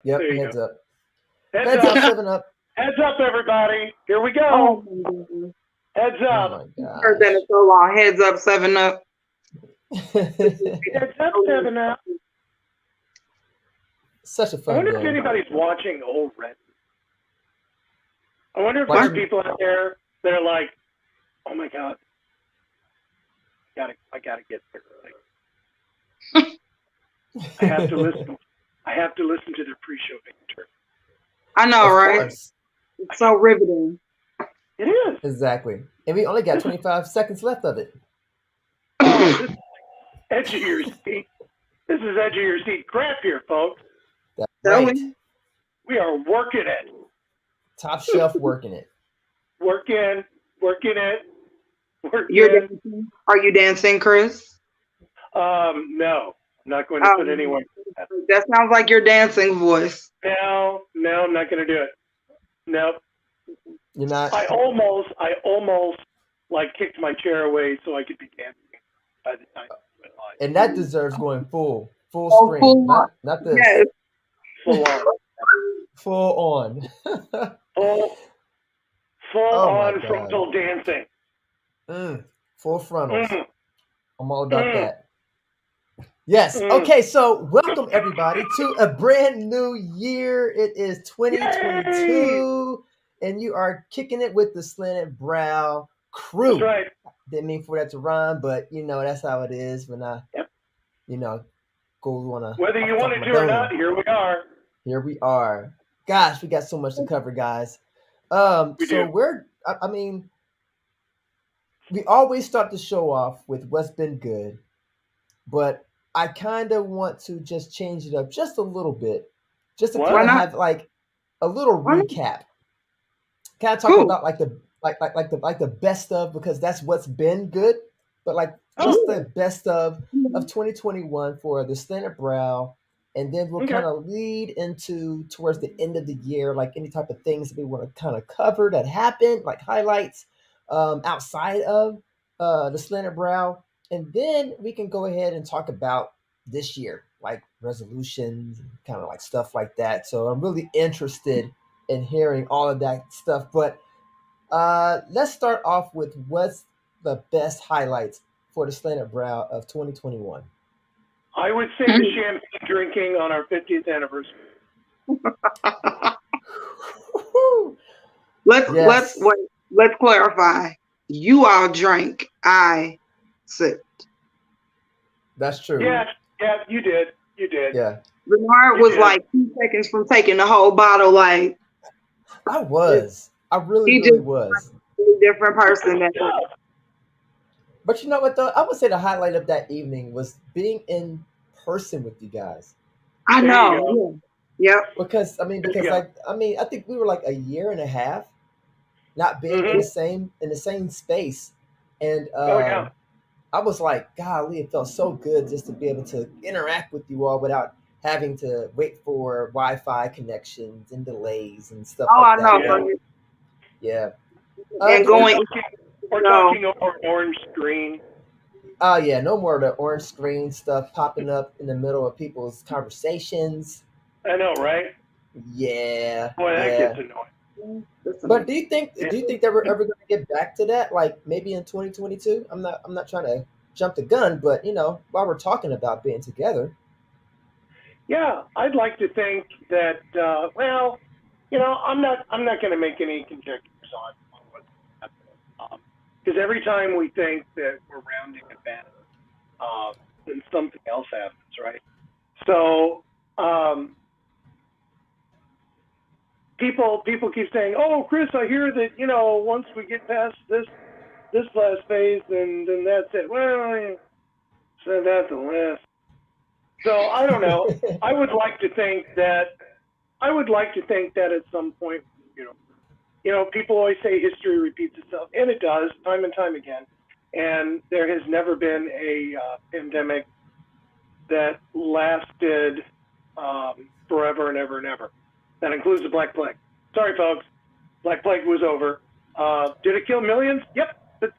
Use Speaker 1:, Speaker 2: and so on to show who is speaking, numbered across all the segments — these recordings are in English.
Speaker 1: Yep,
Speaker 2: There you go.
Speaker 1: heads up.
Speaker 2: Heads
Speaker 1: Heads up,
Speaker 2: up.
Speaker 1: 7 Up.
Speaker 2: Heads up, everybody. Here we
Speaker 3: Oh
Speaker 2: go.
Speaker 3: my goodness.
Speaker 2: Heads
Speaker 1: Oh
Speaker 2: up.
Speaker 1: my
Speaker 3: Heard that in
Speaker 1: gosh.
Speaker 3: so long. Heads up, 7 Up.
Speaker 2: Heads up, 7 up.
Speaker 1: Such a
Speaker 2: I
Speaker 1: fun
Speaker 2: wonder if
Speaker 1: game.
Speaker 2: anybody's watching already. I wonder if there are
Speaker 1: Watching.
Speaker 2: people out there that are like, oh my God, I gotta get there. Like, I have to listen. I have to listen to their pre-show banter.
Speaker 3: I know,
Speaker 1: Of
Speaker 3: right?
Speaker 1: course.
Speaker 2: I
Speaker 3: It's so
Speaker 2: got
Speaker 3: riveting.
Speaker 2: it is.
Speaker 1: Exactly. And we only got
Speaker 2: This is
Speaker 1: 25 seconds left of it.
Speaker 2: this edge of your seat. This is edge of your seat crap here, folks.
Speaker 1: That's
Speaker 3: Tell
Speaker 1: right.
Speaker 3: me,
Speaker 2: We are working it,
Speaker 1: Top shelf working it.
Speaker 2: working, working it,
Speaker 3: you're
Speaker 2: working.
Speaker 3: dancing. Are you dancing, Chris?
Speaker 2: No, I'm not going to put
Speaker 3: Um,
Speaker 2: anyone.
Speaker 3: that sounds like your dancing voice.
Speaker 2: No, no, I'm not going to do it. No,
Speaker 1: You're not.
Speaker 2: I almost like kicked my chair away so I could be dancing by the time it went live.
Speaker 1: And that deserves going full
Speaker 3: Oh,
Speaker 1: screen.
Speaker 3: full on.
Speaker 1: Not this.
Speaker 3: Yes.
Speaker 2: Full on,
Speaker 1: Full on.
Speaker 2: full, full
Speaker 1: Oh my
Speaker 2: on
Speaker 1: god.
Speaker 2: frontal dancing.
Speaker 1: Mm, full frontals.
Speaker 2: Mm,
Speaker 1: I'm all about
Speaker 2: mm,
Speaker 1: that. Yes.
Speaker 2: mm.
Speaker 1: Okay, so welcome everybody to a brand new year. It is
Speaker 2: Yay!
Speaker 1: 2022, and you are kicking it with the Slanted Brow
Speaker 2: That's
Speaker 1: crew.
Speaker 2: right.
Speaker 1: Didn't mean for that to rhyme, but that's how it is when I,
Speaker 2: Yep.
Speaker 1: you know, go on
Speaker 2: Whether
Speaker 1: off
Speaker 2: you
Speaker 1: the top of
Speaker 2: wanted
Speaker 1: my
Speaker 2: to or
Speaker 1: dome.
Speaker 2: not, here we are.
Speaker 1: Here we are. Gosh, we got so much to cover, guys.
Speaker 2: We
Speaker 1: So
Speaker 2: do.
Speaker 1: I mean, we always start the show off with what's been good, but I kind of want to just change it up just a little bit, just to
Speaker 3: Why
Speaker 1: kind
Speaker 2: What?
Speaker 1: of
Speaker 3: not?
Speaker 1: have like a little
Speaker 3: Why not?
Speaker 1: recap, kind of talking
Speaker 3: Cool.
Speaker 1: about like the best of, because that's what's been good, but like
Speaker 2: Oh,
Speaker 1: just the best of
Speaker 3: Mhm.
Speaker 1: 2021 for the Standard Brow, and then we'll
Speaker 2: okay.
Speaker 1: kind of lead into towards the end of the year, like any type of things that we want to kind of cover that happened, like highlights outside of the Standard Brow, and then we can go ahead and talk about this year, like resolutions and kind of like stuff like that. So I'm really interested in hearing all of that stuff. But let's start off with what's the best highlights for the Slanted Brow of 2021.
Speaker 2: I would say the champagne drinking on our 50th anniversary.
Speaker 3: let's
Speaker 1: Yes,
Speaker 3: wait. Let's clarify. You all drank. I sipped.
Speaker 1: that's true.
Speaker 2: Yeah, yeah, you did. You did.
Speaker 1: Yeah,
Speaker 3: Bernard
Speaker 2: You
Speaker 3: was
Speaker 2: did.
Speaker 3: like 2 seconds from taking the whole bottle. Like
Speaker 1: I
Speaker 3: it,
Speaker 1: was. I really,
Speaker 3: he
Speaker 1: really
Speaker 3: just
Speaker 1: was.
Speaker 3: a really different
Speaker 2: Good
Speaker 3: person. That
Speaker 2: stuff.
Speaker 1: But you know what, though? I would say the highlight of that evening was being in person with you guys.
Speaker 3: I
Speaker 2: There you
Speaker 3: know.
Speaker 2: go.
Speaker 3: Yeah. Yep.
Speaker 2: There you
Speaker 1: Because
Speaker 2: go.
Speaker 1: like I think we were like a year and a half not being in the
Speaker 2: Mm-hmm.
Speaker 1: same space, and
Speaker 2: Oh yeah.
Speaker 1: I was like, golly, it felt so good just to be able to interact with you all without having to wait for Wi-Fi connections and delays and stuff
Speaker 3: Oh,
Speaker 1: like
Speaker 3: I
Speaker 1: that.
Speaker 3: know.
Speaker 2: Yeah.
Speaker 3: Bernard.
Speaker 1: Yeah.
Speaker 3: And
Speaker 1: Do
Speaker 2: Or
Speaker 1: you?
Speaker 3: going.
Speaker 2: talking, or
Speaker 3: No.
Speaker 2: talking over an orange screen.
Speaker 1: Oh yeah, no more of the orange screen stuff popping up in the middle of people's conversations.
Speaker 2: I know, right?
Speaker 1: Yeah,
Speaker 2: Boy, that gets
Speaker 1: yeah.
Speaker 2: annoying.
Speaker 1: But
Speaker 3: Listen.
Speaker 1: do you think that we're ever going to get back to that? Like maybe in 2022? I'm not trying to jump the gun, but while we're talking about being together,
Speaker 2: Yeah, I'd like to think that. Well, I'm not going to make any conjectures on what's happening. Because every time we think that we're rounding a bend, then something else happens, right? So um, people keep saying, "Oh, Chris, I hear that once we get past this last phase, then that's it." Well, I said that the last. So I don't know. I would like to think that I would like to think that at some point, you know, people always say history repeats itself, and it does time and time again. And there has never been a pandemic that lasted forever and ever and ever. That includes the Black Plague. Sorry, folks, Black Plague was over. Did it kill millions? Yep, but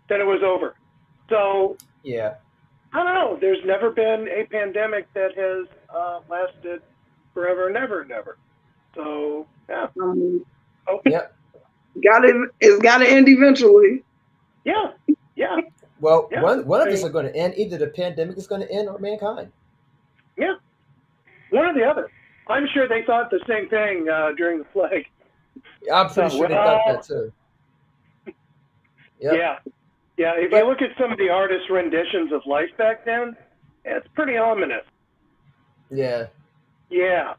Speaker 2: then it was over. So
Speaker 1: yeah,
Speaker 2: I don't know. There's never been a pandemic that has lasted. forever and ever and ever. So yeah.
Speaker 3: Um,
Speaker 2: Oh
Speaker 1: Yep.
Speaker 3: got it. It's got to end eventually.
Speaker 2: yeah, yeah,
Speaker 1: Well,
Speaker 2: yeah.
Speaker 1: one
Speaker 2: I
Speaker 1: of this
Speaker 2: mean,
Speaker 1: are going to end. Either the pandemic is going to end or mankind.
Speaker 2: yeah, one or the other. I'm sure they thought the same thing during the plague.
Speaker 1: I'm pretty
Speaker 2: Thought,
Speaker 1: sure they thought that
Speaker 2: well,
Speaker 1: too. Yep.
Speaker 2: yeah, yeah. If you
Speaker 1: But
Speaker 2: look at some of the artists' renditions of life back then, it's pretty ominous.
Speaker 1: yeah,
Speaker 2: Yeah.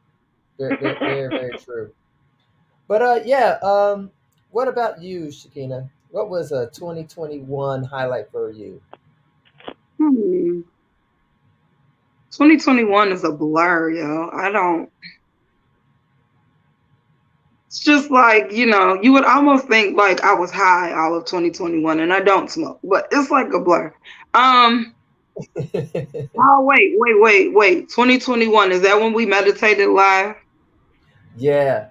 Speaker 1: very true. But yeah. What about you, Shakina? What was a 2021 highlight for you?
Speaker 3: Hmm. 2021 is a blur, yo. I don't. It's just like, you would almost think like I was high all of 2021 and I don't smoke, but it's like a blur. Um, oh, wait. 2021, is that when we meditated live?
Speaker 1: Yeah,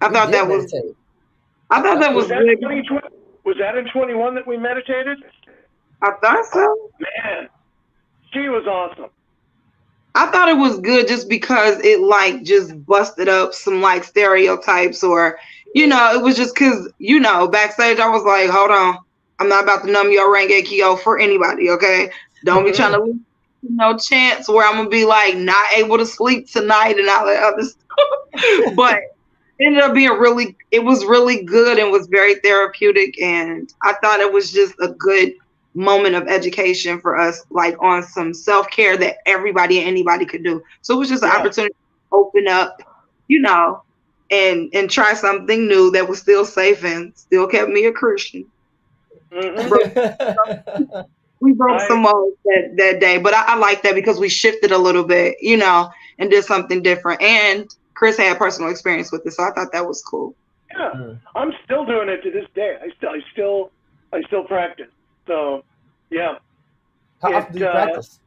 Speaker 3: I
Speaker 1: we
Speaker 3: thought
Speaker 1: did
Speaker 3: that was
Speaker 1: meditate.
Speaker 3: I thought
Speaker 1: I
Speaker 3: that
Speaker 2: Was
Speaker 3: was
Speaker 1: think
Speaker 2: that
Speaker 3: good.
Speaker 2: 2020? Was that in 21 that we meditated?
Speaker 3: I thought so.
Speaker 2: Man, she was awesome.
Speaker 3: I thought it was good just because it like just busted up some like stereotypes or it was just cause backstage I was like, hold on, I'm not about to numb your Rengekio for anybody, okay? Don't be trying to leave no chance where I'm gonna be like not able to sleep tonight and all that other stuff. But it ended up being it was really good and was very therapeutic, and I thought it was just a good moment of education for us, like on some self-care that everybody and anybody could do. So it was just an
Speaker 2: Yeah.
Speaker 3: opportunity to open up, you know and try something new that was still safe and still kept me a Christian.
Speaker 2: Hmm.
Speaker 3: Broke, we broke
Speaker 2: I
Speaker 3: some molds that day, but I like that because we shifted a little bit, and did something different. And Chris had personal experience with it, so I thought that was cool.
Speaker 2: yeah.
Speaker 1: Hmm.
Speaker 2: I'm still doing it to this day. I still practice. So yeah.
Speaker 1: How
Speaker 2: It
Speaker 1: often do you practice?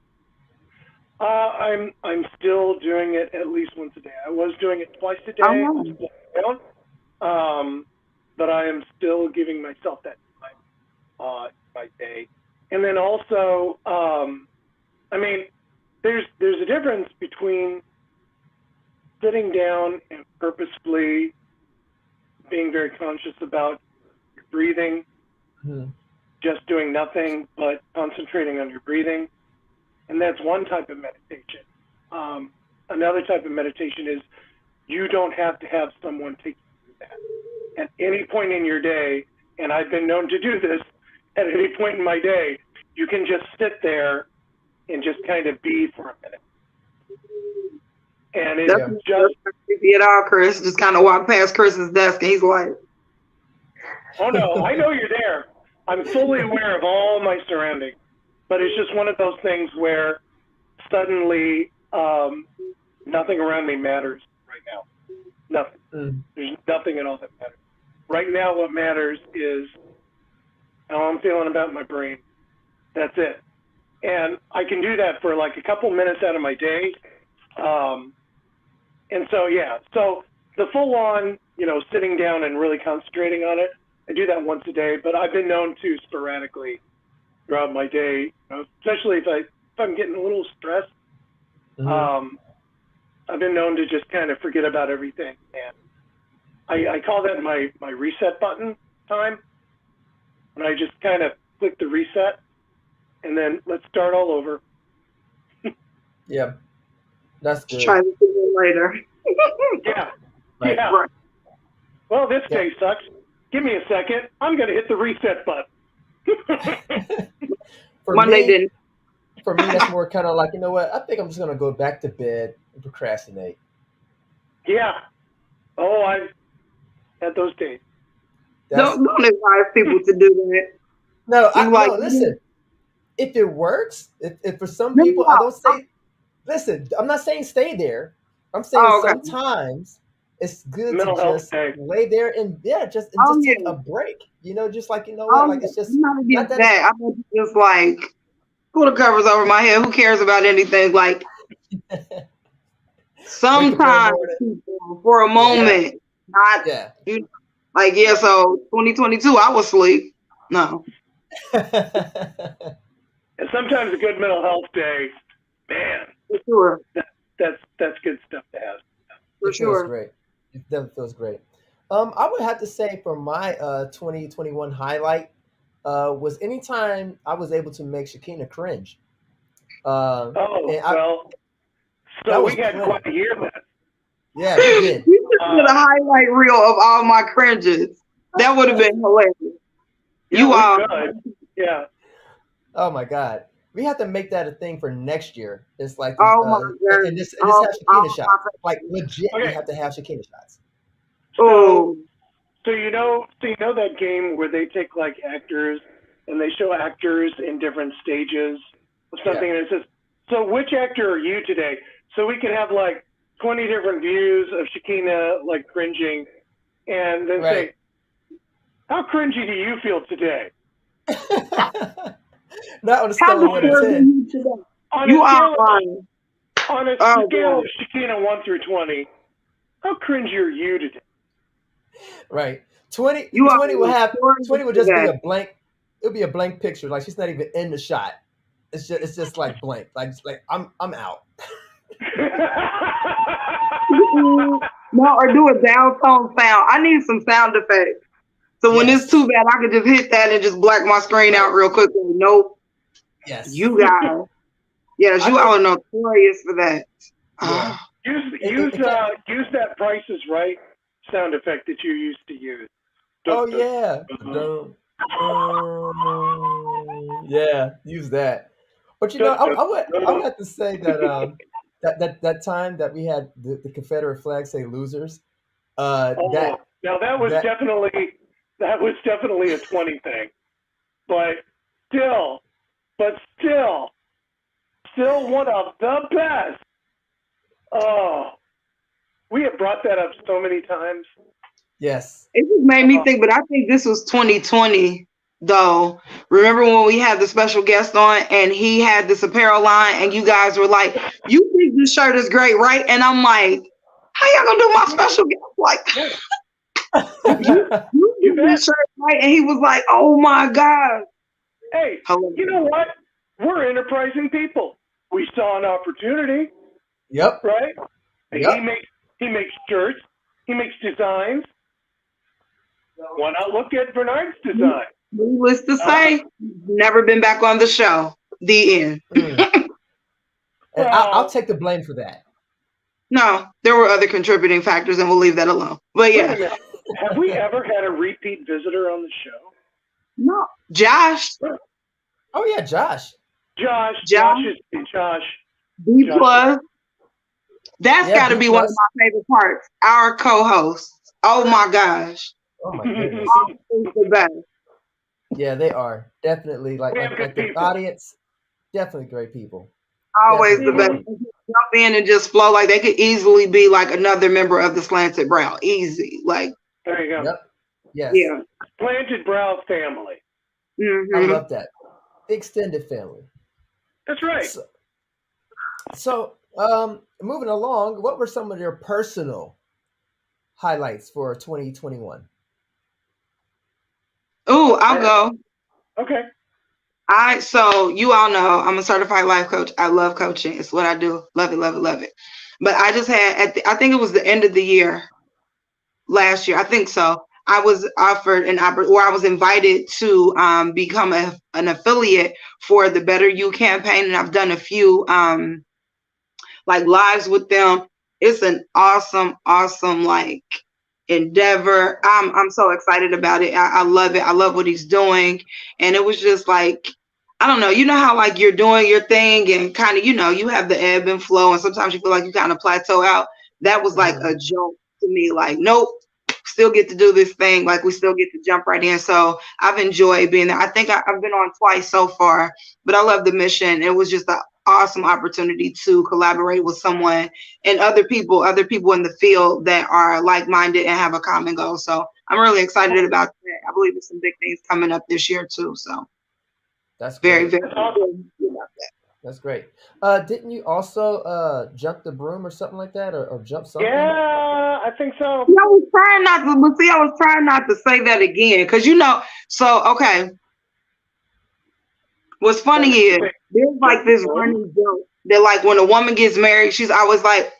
Speaker 2: I'm still doing it at least once a day. I was doing it twice a
Speaker 3: Oh
Speaker 2: day. I'm
Speaker 3: no.
Speaker 2: still down. But I am still giving myself that time my day. And then also, I mean, there's a difference between sitting down and purposefully being very conscious about your breathing,
Speaker 1: Hmm.
Speaker 2: just doing nothing but concentrating on your breathing, and that's one type of meditation. Um, Another type of meditation is you don't have to have someone take you through that at any point in your day. And I've been known to do this at any point in my day. You can just sit there and just kind of be for a minute. And it's
Speaker 3: That's
Speaker 1: Yeah.
Speaker 2: just,
Speaker 3: not creepy at all, Chris. Just kind of walked past Chris's desk and he's like,
Speaker 2: oh no, I know you're there. I'm fully aware of all my surroundings. But it's just one of those things where suddenly nothing around me matters right now. Nothing.
Speaker 1: Mm.
Speaker 2: There's nothing at all that matters. Right now, what matters is how I'm feeling about my brain. That's it. And I can do that for like a couple minutes out of my day. Um, and so, yeah, so the full on, sitting down and really concentrating on it, I do that once a day, but I've been known to sporadically throughout my day, especially if I'm getting a little stressed.
Speaker 1: Hmm.
Speaker 2: Um, I've been known to just kind of forget about everything. And I call that my reset button time. And I just kind of click the reset and then let's start all over.
Speaker 1: Yeah, that's
Speaker 3: just
Speaker 1: good.
Speaker 3: try this again later.
Speaker 2: Yeah.
Speaker 1: Right.
Speaker 2: Yeah.
Speaker 3: Right.
Speaker 2: Well, this
Speaker 1: Yeah.
Speaker 2: day sucks. Give me a second. I'm going to hit the reset button.
Speaker 1: For
Speaker 3: Monday
Speaker 1: me,
Speaker 3: didn't.
Speaker 1: that's more kind of like, you know what? I think I'm just gonna go back to bed and procrastinate.
Speaker 2: Yeah. Oh, I've had those days.
Speaker 1: That's
Speaker 3: Don't advise people to do that.
Speaker 1: no,
Speaker 3: You like,
Speaker 1: no. Listen, if it works, if for some
Speaker 3: no, no,
Speaker 1: people, I don't
Speaker 3: no.
Speaker 1: say. Listen, I'm not saying stay there. I'm saying
Speaker 3: Oh, okay.
Speaker 1: sometimes it's good to
Speaker 2: Mental health
Speaker 1: just
Speaker 2: day.
Speaker 1: lay there and
Speaker 3: Oh
Speaker 1: just take
Speaker 3: yeah.
Speaker 1: a break. Just like what,
Speaker 3: Oh
Speaker 1: like
Speaker 3: yeah.
Speaker 1: it's just
Speaker 3: I'm not
Speaker 1: not
Speaker 3: against
Speaker 1: that it's
Speaker 3: that. I mean, just like pull the covers over my head. Who cares about anything? Like
Speaker 1: wake up every
Speaker 3: sometimes
Speaker 1: morning.
Speaker 3: people, for a
Speaker 1: Yeah,
Speaker 3: moment, not
Speaker 1: yeah.
Speaker 3: you know, like yeah. So 2022, I was asleep. No.
Speaker 2: And sometimes a good mental health day, man,
Speaker 3: For sure.
Speaker 2: that's good stuff to have.
Speaker 3: for
Speaker 1: It feels
Speaker 3: sure.
Speaker 1: great. It definitely feels great. I would have to say for my 2021 highlight was anytime I was able to make Shakina cringe. Uh,
Speaker 2: Oh
Speaker 1: and I
Speaker 2: well, so
Speaker 1: that
Speaker 2: we
Speaker 1: was
Speaker 2: had quite
Speaker 1: plenty.
Speaker 2: a year then.
Speaker 1: Yeah, we did.
Speaker 3: You should did a
Speaker 2: Uh,
Speaker 3: highlight reel of all my cringes. That would have been hilarious.
Speaker 2: yeah,
Speaker 3: You
Speaker 2: we
Speaker 3: all,
Speaker 2: could. Yeah.
Speaker 1: Oh my god, we have to make that a thing for next year. It's like the
Speaker 3: oh my
Speaker 1: and
Speaker 3: goodness,
Speaker 1: this have Shakina
Speaker 3: all
Speaker 1: shots.
Speaker 3: my
Speaker 1: Like legit, we
Speaker 2: Okay.
Speaker 1: have to have Shakina shots.
Speaker 2: So
Speaker 3: oh,
Speaker 2: so you know that game where they take like actors and they show actors in different stages of
Speaker 1: Yeah,
Speaker 2: something, and it says, "So which actor are you today?" So we could have like 20 different views of Shakina like cringing, and then
Speaker 1: right.
Speaker 2: say, "How cringy do you feel today?"
Speaker 1: Not on a
Speaker 3: how
Speaker 1: scale of
Speaker 2: On
Speaker 1: one to
Speaker 2: a
Speaker 3: disturbing
Speaker 1: 10.
Speaker 3: you today.
Speaker 2: on a
Speaker 3: You are
Speaker 2: scale
Speaker 3: lying.
Speaker 2: on a
Speaker 3: Oh
Speaker 2: scale of
Speaker 3: god.
Speaker 2: Shakina 1 through 20, how cringy are you today?
Speaker 1: Right. 20,
Speaker 3: You are
Speaker 1: 20 will have
Speaker 3: notorious
Speaker 1: 20 would
Speaker 3: for
Speaker 1: just be
Speaker 3: that.
Speaker 1: a blank. It'll be a blank picture. Like she's not even in the shot. It's just like blank. Like I'm out.
Speaker 3: Mm-mm. No, or do a down tone sound. I need some sound effects. So when it's too
Speaker 1: Yes.
Speaker 3: bad, I could just hit that and just black my screen
Speaker 1: Right.
Speaker 3: out real quick. Nope.
Speaker 1: Yes.
Speaker 3: You guys. Yes,
Speaker 1: I
Speaker 3: you all are
Speaker 1: think
Speaker 3: notorious for that.
Speaker 1: yeah.
Speaker 3: Ah.
Speaker 2: use
Speaker 1: It,
Speaker 2: use
Speaker 1: it can't.
Speaker 2: use that Price is Right sound effect that you used to use. Dun,
Speaker 1: Oh
Speaker 2: dun,
Speaker 1: yeah.
Speaker 2: dun,
Speaker 1: Dun, yeah. Use that. But
Speaker 2: dun, dun,
Speaker 1: I would
Speaker 2: dun.
Speaker 1: have to say that that time that we had the Confederate flag say losers.
Speaker 2: Oh, now
Speaker 1: That
Speaker 2: that was definitely a 20 thing, but still, but still, still one of the best. Oh, we have brought that up so many times.
Speaker 1: yes.
Speaker 3: It just made me
Speaker 2: Uh,
Speaker 3: think, but I think this was 2020 though. Remember when we had the special guest on and he had this apparel line and you guys were like, "You think this shirt is great, right?" And I'm like, "How y'all gonna do my special guest? Like,
Speaker 2: yeah,
Speaker 3: you
Speaker 2: you
Speaker 3: did
Speaker 2: bet.
Speaker 3: this shirt right?" And he was like, "Oh my god."
Speaker 2: Hey, you
Speaker 3: Hilarious.
Speaker 2: know what? We're enterprising people. We saw an opportunity,
Speaker 1: Yep.
Speaker 2: right? He
Speaker 1: Yep.
Speaker 2: makes he makes shirts. He makes designs. Why not look at Bernard's design?
Speaker 3: Needless to
Speaker 2: Huh?
Speaker 3: say, never been back on the show. The end.
Speaker 1: Mm. And I'll
Speaker 2: Well,
Speaker 1: take the blame for that.
Speaker 3: No, there were other contributing factors, and we'll leave that alone. But
Speaker 2: wait a
Speaker 3: yeah,
Speaker 2: minute. Have we ever had a repeat visitor on the show?
Speaker 3: no, Josh,
Speaker 1: Oh yeah, Josh.
Speaker 2: Josh, Josh
Speaker 3: Josh,
Speaker 2: is Josh.
Speaker 3: B
Speaker 2: Josh is
Speaker 3: plus. That's
Speaker 1: Yeah,
Speaker 3: got to
Speaker 1: B
Speaker 3: be one of
Speaker 1: plus.
Speaker 3: my favorite parts. Our co-hosts. Oh my gosh,
Speaker 1: Oh my goodness.
Speaker 3: it's the best.
Speaker 1: Yeah, they are definitely
Speaker 2: we have good
Speaker 1: like the
Speaker 2: people.
Speaker 1: audience. Definitely great people.
Speaker 3: Always
Speaker 1: Definitely
Speaker 3: the
Speaker 1: great
Speaker 3: best.
Speaker 2: Hmm.
Speaker 1: people.
Speaker 3: Jump in and just flow like they could easily be like another member of the Slanted Brow. Easy, like
Speaker 2: There you go.
Speaker 1: Yep. Yes.
Speaker 3: yeah.
Speaker 2: Planted Brow family.
Speaker 1: I
Speaker 3: Hmm.
Speaker 1: love that. The extended family.
Speaker 2: That's right.
Speaker 1: So moving along, what were some of your personal highlights for 2021?
Speaker 3: Ooh, I'll
Speaker 2: Or,
Speaker 3: go.
Speaker 2: okay.
Speaker 3: So you all know I'm a certified life coach. I love coaching. It's what I do. Love it, love it, love it. But I just had I think it was the end of the year last year. I think so. I was offered or I was invited to become an affiliate for the Better You campaign, and I've done a few like lives with them. It's an awesome, awesome like endeavor. I'm so excited about it. I love it. I love what he's doing. And it was just like, I don't know, you know how like you're doing your thing and kind of, you have the ebb and flow and sometimes you feel like you kind of plateau out. That was like
Speaker 1: Hmm.
Speaker 3: a joke to me. Like, nope, still get to do this thing. Like we still get to jump right in. So I've enjoyed being there. I think I've been on twice so far, but I love the mission. It was just an awesome opportunity to collaborate with someone and other people in the field that are like-minded and have a common goal. So I'm really excited about that. I believe there's some big things coming up this year too. So
Speaker 1: That's
Speaker 3: very,
Speaker 1: great.
Speaker 3: very
Speaker 2: That's awesome.
Speaker 3: good.
Speaker 1: That's great. Didn't you also jump the broom or something like that, or jump something?
Speaker 2: Yeah, I think so.
Speaker 3: Yeah, I was trying not to, but see, I was trying not to say that again because So okay, what's funny
Speaker 2: Want me to
Speaker 3: is
Speaker 2: say
Speaker 3: there's like
Speaker 2: jump the
Speaker 3: this
Speaker 2: broom?
Speaker 3: running joke. that like when a woman gets married, she's always like,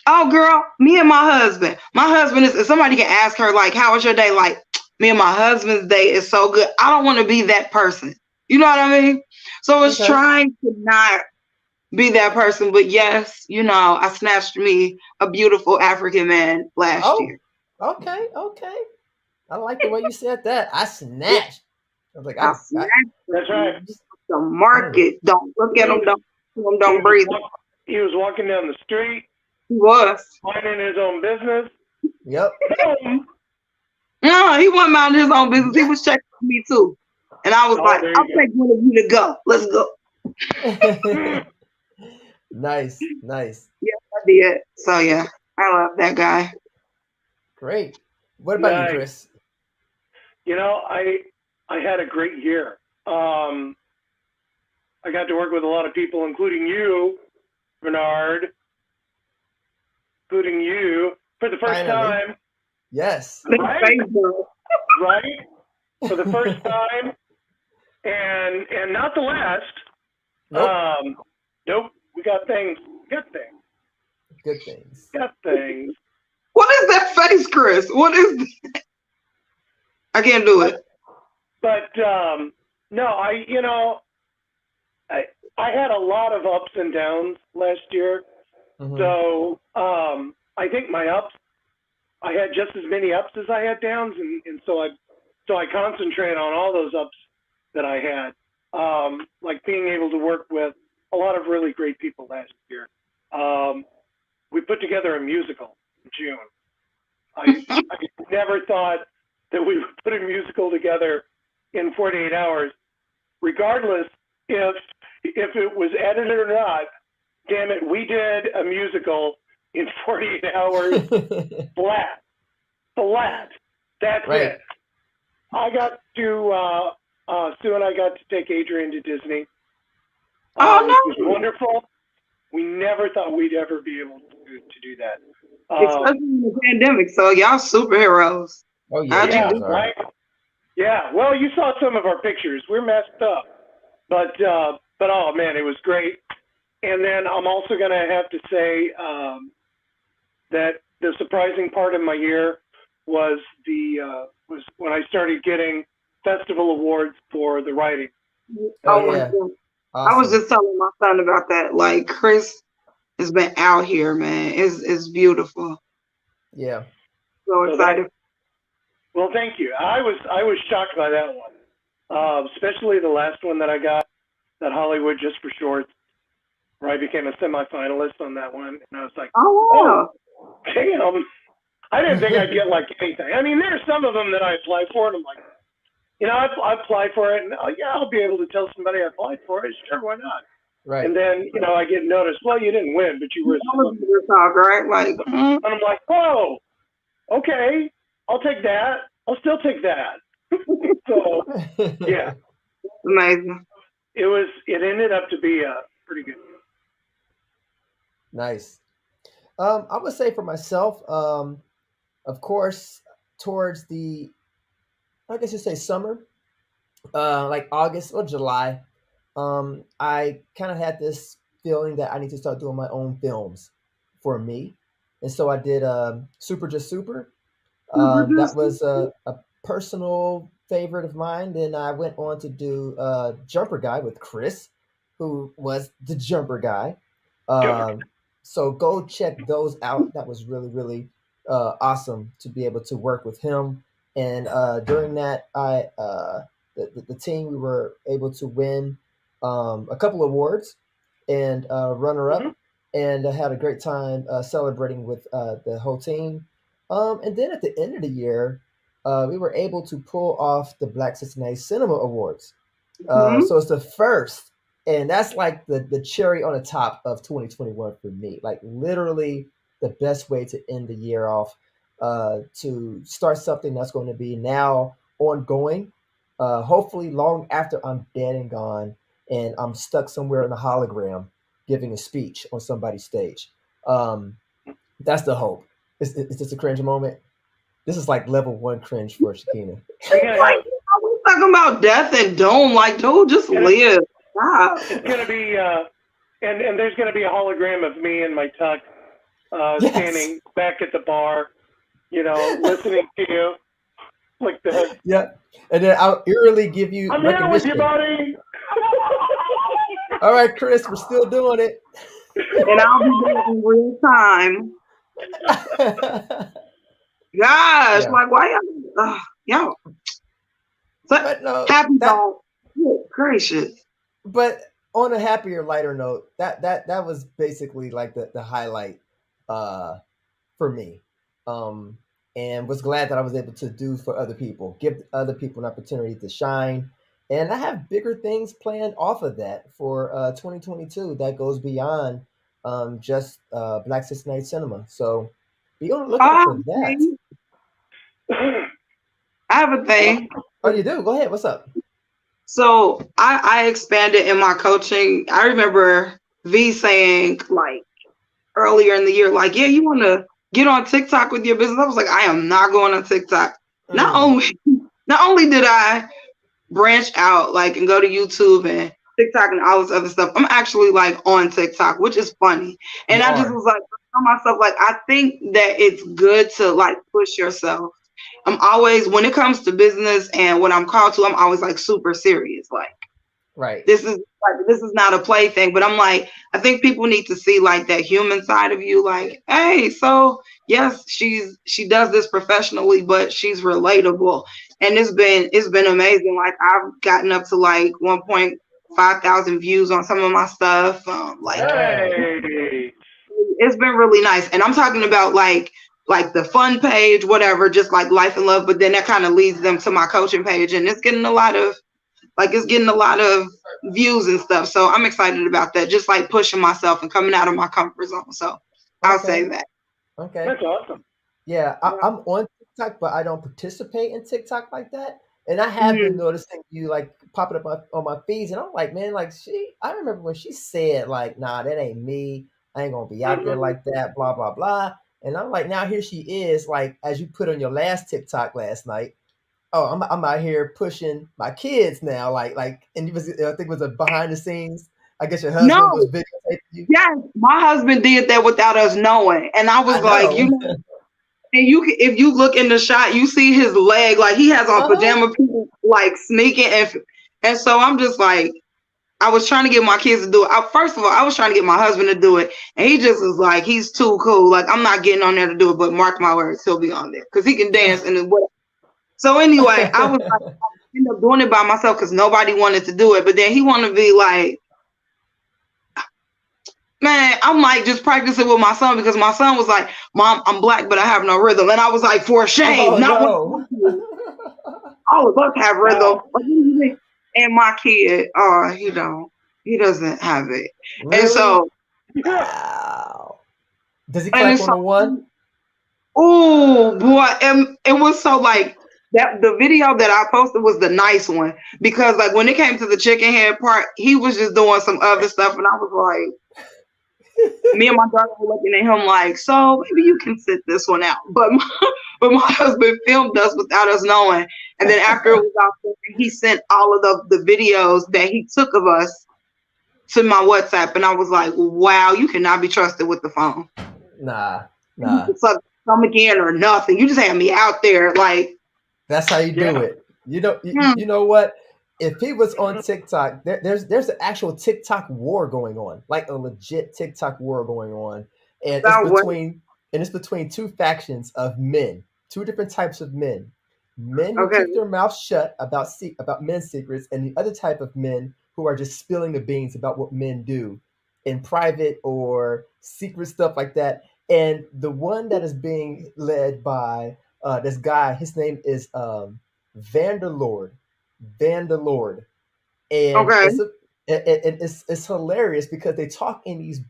Speaker 3: "Oh, girl, me and my husband. My husband is." If somebody can ask her like, "How was your day?" Like, "Me and my husband's day is so good." I don't want to be that person. You know what I mean? So I was
Speaker 1: Okay.
Speaker 3: trying to not be that person, but yes, I snatched me a beautiful African man last
Speaker 1: Oh,
Speaker 3: year.
Speaker 1: okay, okay. I like the way you said that. I snatched. I was like,
Speaker 3: I
Speaker 1: I
Speaker 3: snatched
Speaker 2: That's right.
Speaker 3: him. The
Speaker 1: mm,
Speaker 3: market. Don't look
Speaker 2: He
Speaker 3: at him.
Speaker 2: was,
Speaker 3: Don't see him.
Speaker 2: he
Speaker 3: Don't
Speaker 2: was,
Speaker 3: breathe.
Speaker 2: he was walking down the street,
Speaker 3: He was.
Speaker 2: minding his own business.
Speaker 1: yep.
Speaker 2: Boom!
Speaker 3: No, he wasn't minding his own business. He
Speaker 1: Yeah.
Speaker 3: was checking for me too. And I was
Speaker 2: Oh,
Speaker 3: like,
Speaker 2: there
Speaker 3: I'll
Speaker 2: you
Speaker 3: take one of you to go. Let's go.
Speaker 2: go.
Speaker 1: Nice, nice.
Speaker 3: Yes, I did. So yeah, I love that guy.
Speaker 1: Great. What about you,
Speaker 2: Nice.
Speaker 1: Chris?
Speaker 2: I had a great year. I got to work with a lot of people, including you, Bernard, including you, for the first
Speaker 1: Finally.
Speaker 2: time,
Speaker 1: Yes.
Speaker 2: right? Right? For the first time, and not the last.
Speaker 1: Nope.
Speaker 2: Nope. We got things. Got things.
Speaker 1: Good things.
Speaker 2: Got things.
Speaker 3: What is that face, Chris? What is that? I can't do it.
Speaker 2: But no, I had a lot of ups and downs last year.
Speaker 1: Mhm.
Speaker 2: So I think my ups, I had just as many ups as I had downs, and so I concentrate on all those ups that I had, like being able to work with a lot of really great people last year. We put together a musical in June. I never thought that we would put a musical together in 48 hours, regardless if it was edited or not. Damn it, we did a musical in 48 hours flat. Flat. That's
Speaker 1: Right.
Speaker 2: it. I got to, Sue and I got to take Adrian to Disney.
Speaker 3: Oh
Speaker 2: Which was
Speaker 3: no.
Speaker 2: wonderful. We never thought we'd ever be able to do that.
Speaker 3: Especially in the pandemic. So y'all superheroes.
Speaker 1: Oh yeah,
Speaker 3: How'd
Speaker 1: you
Speaker 3: you
Speaker 2: Yeah,
Speaker 1: guys
Speaker 3: do?
Speaker 1: are.
Speaker 2: right? Yeah. Well, you saw some of our pictures. We're messed up. But oh man, it was great. And then I'm also going to have to say that the surprising part of my year was was when I started getting festival awards for the writing.
Speaker 1: Oh
Speaker 3: Oh my
Speaker 1: yeah.
Speaker 3: god. I was
Speaker 1: Awesome.
Speaker 3: just telling my son about that. Like Chris has been out here, man. It's beautiful.
Speaker 1: Yeah.
Speaker 3: So
Speaker 2: So that,
Speaker 3: excited.
Speaker 2: well, thank you. I was shocked by that one, especially the last one that I got, that Hollywood Just for Shorts, where I became a semifinalist on that one, and I was like,
Speaker 3: Oh
Speaker 2: oh,
Speaker 3: wow.
Speaker 2: damn. I didn't think I'd get like anything. I mean, there's some of them that I applied for, and I'm like, I applied for it, and yeah, I'll be able to tell somebody I applied for it. Sure, why not?
Speaker 1: Right.
Speaker 2: And then, I get noticed. Well, you didn't win, but you were a celebrity.
Speaker 3: Talk, right? Like
Speaker 2: And I'm like, whoa, okay, I'll take that. I'll still take that. So yeah,
Speaker 3: amazing.
Speaker 2: it ended up to be pretty good.
Speaker 1: Nice. I would say for myself, of course, towards the, I guess you say summer, like August or July, I kind of had this feeling that I need to start doing my own films for me, and so I did Super Just Super. That was a personal favorite of mine. Then I went on to do Jumper Guy with Chris, who was the Jumper Guy.
Speaker 2: Jumper.
Speaker 1: So go check those out. That was really, really awesome to be able to work with him. And during that, the team, we were able to win a couple awards and runner up,
Speaker 2: Mm-hmm.
Speaker 1: and I had a great time celebrating with the whole team. And then at the end of the year, we were able to pull off the Black Cincinnati Cinema Awards.
Speaker 3: Mhm.
Speaker 1: So it's the first, and that's like the cherry on the top of 2021 for me. Like literally the best way to end the year off, to start something that's going to be now ongoing. Hopefully, long after I'm dead and gone, and I'm stuck somewhere in a hologram giving a speech on somebody's stage. That's the hope. Is this a cringe moment? This is like level one cringe for Shakina.
Speaker 2: Are you gonna
Speaker 3: Like,
Speaker 2: have?
Speaker 3: we talking about death and doom. Like, dude, just live. Stop.
Speaker 2: It's gonna be and there's going to be a hologram of me in my tux,
Speaker 1: Yes.
Speaker 2: standing back at the bar, listening to you like this.
Speaker 1: Yeah. And then I'll eerily give you
Speaker 2: I'm here with you,
Speaker 1: recognition.
Speaker 2: buddy.
Speaker 1: All right, Chris, we're still doing it.
Speaker 3: And I'll be there in real time. Gosh,
Speaker 1: Yeah.
Speaker 3: like why y'all so
Speaker 1: But no,
Speaker 3: happy
Speaker 1: that
Speaker 3: dog. Good gracious.
Speaker 1: but on a happier, lighter note, that was basically like the highlight uh for me. Um and was glad that I was able to do for other people, give other people an opportunity to shine. And I have bigger things planned off of that for 2022 that goes beyond just Black Cincinnati Cinema. So be on the
Speaker 3: Oh,
Speaker 1: lookout
Speaker 3: I
Speaker 1: for
Speaker 3: have a
Speaker 1: that.
Speaker 3: thing. I have a thing.
Speaker 1: Oh, you do? Go ahead. What's up?
Speaker 3: So I expanded in my coaching. I remember V saying like earlier in the year, like, yeah, you want to get on TikTok with your business. I was like, I am not going on TikTok. Not
Speaker 1: Mm,
Speaker 3: only not only did I branch out like and go to YouTube and TikTok and all this other stuff, I'm actually like on TikTok, which is funny. And
Speaker 1: you
Speaker 3: I just
Speaker 1: are.
Speaker 3: was like telling myself, like, I think that it's good to like push yourself. I'm always when it comes to business and when I'm called to, I'm always like super serious. Like
Speaker 1: Right.
Speaker 3: this is not a play thing, but I'm like, I think people need to see like that human side of you. Like, hey, so yes, she does this professionally, but she's relatable, and it's been amazing. Like I've gotten up to like 1.5 thousand views on some of my stuff. Like
Speaker 1: Dang.
Speaker 2: Hey.
Speaker 3: it's been really nice, and I'm talking about like the fun page, whatever, just like life and love. But then that kind of leads them to my coaching page, and it's getting a lot of views and stuff. So I'm excited about that. Just like pushing myself and coming out of my comfort zone. So I'll say
Speaker 1: Okay.
Speaker 3: that.
Speaker 1: Okay.
Speaker 2: That's awesome.
Speaker 1: Yeah,
Speaker 2: Yeah.
Speaker 1: I'm on TikTok, but I don't participate in TikTok like that. And I have been
Speaker 3: Mhm.
Speaker 1: noticing you like popping up on my feeds, and I'm like, man, like I remember when she said like, nah, that ain't me. I ain't gonna be out there
Speaker 2: Mhm.
Speaker 1: like that, blah blah blah. And I'm like, now here she is, like as you put on your last TikTok last night. Oh, I'm out here pushing my kids now, and it was I think it was a behind the scenes. I guess your husband was
Speaker 3: No,
Speaker 1: videotaping you.
Speaker 3: yes, my husband did that without us knowing, and I
Speaker 1: I
Speaker 3: was like,
Speaker 1: know.
Speaker 3: and if you look in the shot, you see his leg, like he has on
Speaker 1: Uh-huh.
Speaker 3: pajama people, like sneaking, and so I'm just like, I was trying to get my kids to do it. First of all, I was trying to get my husband to do it, and he just was like, he's too cool. Like I'm not getting on there to do it, but mark my words, he'll be on there because he can dance and what. So anyway, I was like, I ended up doing it by myself because nobody wanted to do it. But then he wanted to be like, man, I'm like just practicing with my son because my son was like, Mom, I'm black, but I have no rhythm. And I was like, for shame,
Speaker 1: Oh
Speaker 3: not with
Speaker 1: no.
Speaker 3: all of us have rhythm.
Speaker 2: Wow.
Speaker 3: Like, what do you mean? And my kid, he doesn't have it. And
Speaker 1: Really?
Speaker 3: so,
Speaker 2: Yeah.
Speaker 1: Wow. Does he
Speaker 3: and
Speaker 1: clap
Speaker 3: it's
Speaker 1: on
Speaker 3: so,
Speaker 1: the one?
Speaker 3: oh boy, and it was so like that. The video that I posted was the nice one because like when it came to the chicken head part, he was just doing some other stuff, and I was like, me and my daughter were looking at him like, so maybe you can sit this one out. But my husband filmed us without us knowing. And then after it was out there, he sent all of the videos that he took of us to my WhatsApp. And I was like, wow, you cannot be trusted with the phone.
Speaker 1: Nah,
Speaker 3: You
Speaker 1: nah.
Speaker 3: can suck stomach in or nothing. You just had me out there like,
Speaker 1: That's how you do
Speaker 2: Yeah.
Speaker 1: it. You know,
Speaker 3: hmm,
Speaker 1: you know what? If he was on TikTok, there's an actual TikTok war going on, like a legit TikTok war going on, and
Speaker 3: that way.
Speaker 1: it's between two factions of men, two different types of men, men who
Speaker 3: Okay.
Speaker 1: keep their mouths shut about men's secrets, and the other type of men who are just spilling the beans about what men do in private or secret stuff like that. And the one that is being led by this guy, his name is Vanderlord. Vanderlord. And
Speaker 3: Okay.
Speaker 1: it's hilarious because they talk in these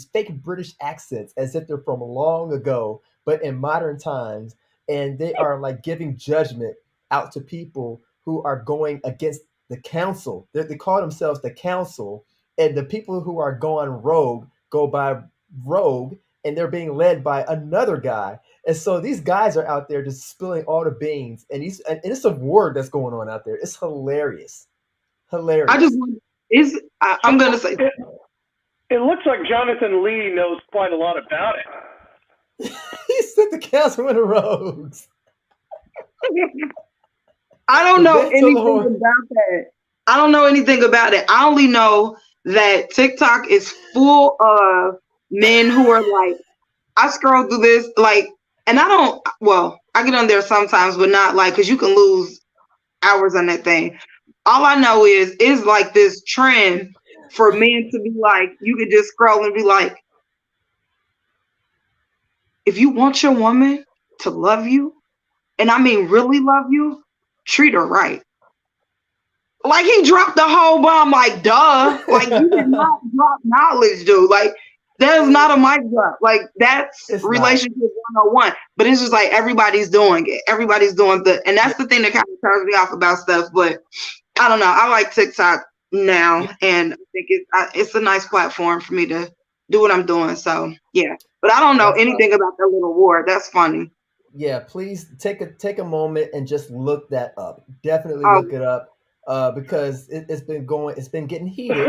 Speaker 1: fake British accents as if they're from long ago, but in modern times, and they are like giving judgment out to people who are going against the council. They call themselves the council, and the people who are going rogue go by rogue, and they're being led by another guy. And so these guys are out there just spilling all the beans, and it's a war that's going on out there. It's hilarious.
Speaker 3: I just
Speaker 1: Hilarious.
Speaker 3: want is I'm gonna say
Speaker 2: It looks like Jonathan Lee knows quite a lot about it.
Speaker 1: He sent the councilman rogues.
Speaker 3: I don't know anything
Speaker 1: Eventually,
Speaker 3: about that. I don't know anything about it. I only know that TikTok is full of men who are like, I scroll through this, like, and I don't, well, I get on there sometimes, but not like, because you can lose hours on that thing. All I know is like this trend for men to be like, you could just scroll and be like, if you want your woman to love you, and I mean really love you, treat her right. Like he dropped the whole bomb, like duh. Like you did not drop knowledge, dude. Like there's not a mic drop. Like that's
Speaker 1: it's not.
Speaker 3: relationship 101. But it's just like everybody's doing it. Everybody's doing and that's the thing that kind of turns me off about stuff. But I don't know. I like TikTok now, and I think it's a nice platform for me to do what I'm doing. So yeah. But I don't know
Speaker 1: That's
Speaker 3: anything about that little war. That's funny.
Speaker 1: yeah. Please take a moment and just look that up. Definitely
Speaker 3: Oh,
Speaker 1: look it up because it's been going. It's been getting heated.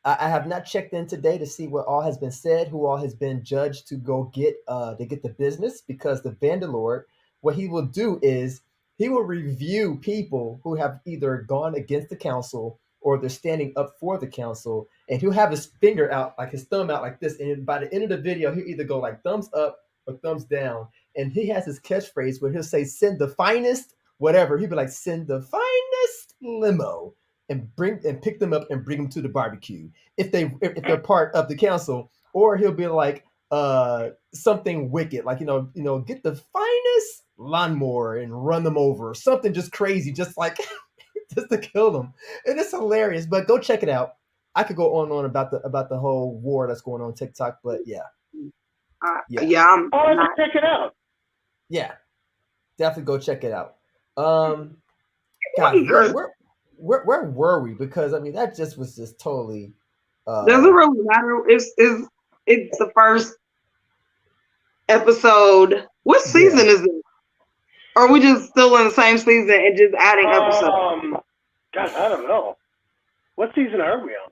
Speaker 1: I have not checked in today to see what all has been said, who all has been judged to go get the business because the Vandalord, what he will do is he will review people who have either gone against the council or they're standing up for the council, and he'll have his finger out, like his thumb out like this, and by the end of the video, he'll either go like thumbs up or thumbs down, and he has his catchphrase where he'll say, "Send the finest," whatever. He'll be like, "Send the finest limo." And bring and pick them up and bring them to the barbecue if they're part of the council, or he'll be like something wicked, like get the finest lawnmower and run them over, something just crazy, just like just to kill them, and it's hilarious. But go check it out. I could go on and on about the whole war that's going on TikTok, but yeah, yeah,
Speaker 3: yeah.
Speaker 2: I'll have to check it out.
Speaker 1: yeah, definitely go check it out. Guys, where were we? Because I mean, that just was just totally.
Speaker 3: Doesn't really matter. It's the first episode. What
Speaker 1: Yeah,
Speaker 3: season is it? Or are we just still in the same season and just adding episodes?
Speaker 2: God, I don't know. What season are we on?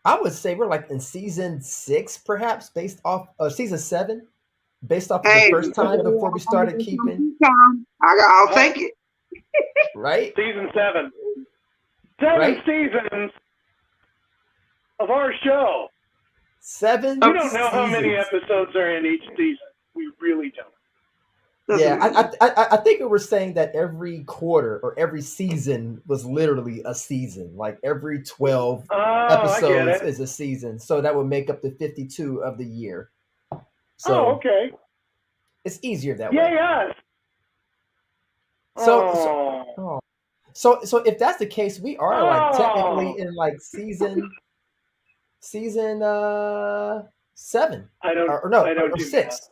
Speaker 1: I would say we're like in season 6, perhaps, based off season 7, based off of the
Speaker 3: Hey,
Speaker 1: first time before we started keeping.
Speaker 3: I'll take it.
Speaker 1: Right,
Speaker 2: Season 7. 7
Speaker 1: right,
Speaker 2: seasons of our show.
Speaker 1: 7
Speaker 2: We don't know how many
Speaker 1: seasons.
Speaker 2: episodes are in each season. We really don't.
Speaker 1: Yeah, I think we were saying that every quarter or every season was literally a season. Like every 12
Speaker 2: Oh, I get
Speaker 1: episodes
Speaker 2: it.
Speaker 1: is a season, so that would make up the 52 of the year.
Speaker 2: Oh,
Speaker 1: So
Speaker 2: okay.
Speaker 1: it's easier that
Speaker 2: Yeah,
Speaker 1: way.
Speaker 2: yes.
Speaker 1: So
Speaker 2: Oh.
Speaker 1: oh, so if that's the case, we are like
Speaker 2: Oh.
Speaker 1: technically in like season 7
Speaker 2: I don't.
Speaker 1: or no
Speaker 2: I don't
Speaker 1: or
Speaker 2: do math.
Speaker 1: 6.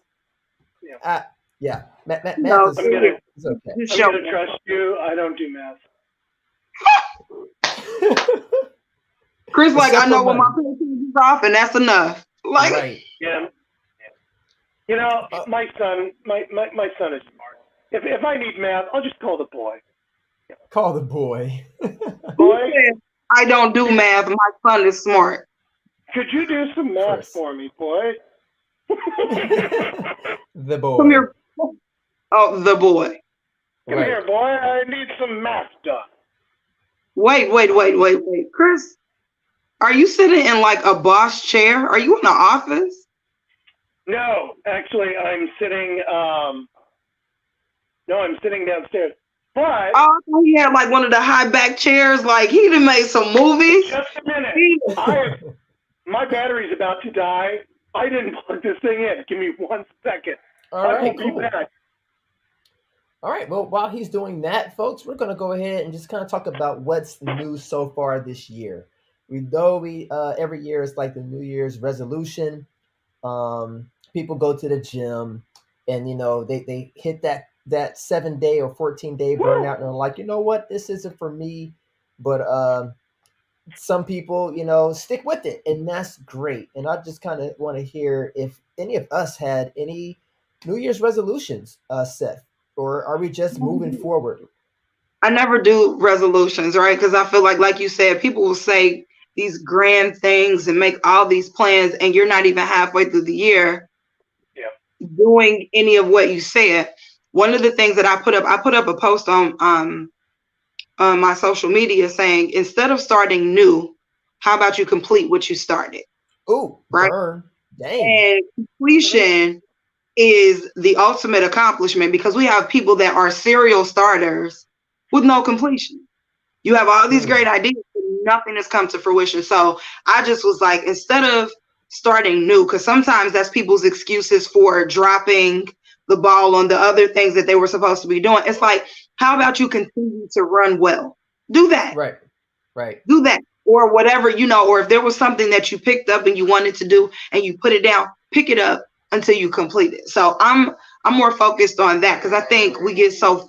Speaker 2: Yeah.
Speaker 1: Yeah, math
Speaker 3: No,
Speaker 1: is,
Speaker 2: I'm gonna.
Speaker 1: is okay.
Speaker 3: just
Speaker 2: I'm
Speaker 3: show
Speaker 2: gonna
Speaker 3: me.
Speaker 2: trust you. I don't do math.
Speaker 3: Chris, like, I
Speaker 1: Except for
Speaker 3: know when my
Speaker 1: money,
Speaker 3: paycheck is off, and that's enough. Like,
Speaker 1: right?
Speaker 2: Yeah. You know,
Speaker 1: Uh,
Speaker 2: my son. My son is smart. If I need math, I'll just call the boy.
Speaker 1: call the boy.
Speaker 3: who
Speaker 2: Boy,
Speaker 3: said I don't do math? My son is smart.
Speaker 2: could you do some math
Speaker 1: Chris,
Speaker 2: for me, boy?
Speaker 1: the
Speaker 3: Come
Speaker 1: boy,
Speaker 3: here. Oh, the boy.
Speaker 2: Come
Speaker 1: right?
Speaker 2: here, boy. I need some math done.
Speaker 3: Wait. Chris, are you sitting in like a boss chair? Are you in the office?
Speaker 2: No, actually, I'm sitting. No, I'm sitting downstairs. But
Speaker 3: Oh, I thought he had like one of the high back chairs. Like he done made some movies.
Speaker 2: just a minute. My battery's about to die. I didn't plug this thing in. Give me 1 second.
Speaker 1: All
Speaker 2: I
Speaker 1: right,
Speaker 2: will be
Speaker 1: cool.
Speaker 2: back.
Speaker 1: All right. Well, while he's doing that, folks, we're gonna go ahead and just kind of talk about what's new so far this year. We know we every year is like the New Year's resolution. People go to the gym, and they hit that 7 day or 14 day
Speaker 2: Woo!
Speaker 1: burnout, and they're like, you know what, this isn't for me. But some people, stick with it, and that's great. And I just kind of want to hear if any of us had any New Year's resolutions set, or are we just moving forward?
Speaker 3: I never do resolutions, right? Because I feel like you said, people will say these grand things and make all these plans, and you're not even halfway through the year
Speaker 2: Yeah.
Speaker 3: doing any of what you said. One of the things that I put up a post on my social media saying, instead of starting new, how about you complete what you started,
Speaker 1: Ooh,
Speaker 3: right?
Speaker 1: burn. Dang.
Speaker 3: And
Speaker 2: Mhm.
Speaker 3: completion is the ultimate accomplishment, because we have people that are serial starters with no completion. You have all these
Speaker 1: Mm,
Speaker 3: great ideas, but nothing has come to fruition. So I just was like, instead of starting new, because sometimes that's people's excuses for dropping the ball on the other things that they were supposed to be doing. It's like, how about you continue to run well? Do that.
Speaker 1: right. Right.
Speaker 3: Do that. Or whatever, or if there was something that you picked up and you wanted to do and you put it down, pick it up until you complete it. So I'm more focused on that, because I think we get so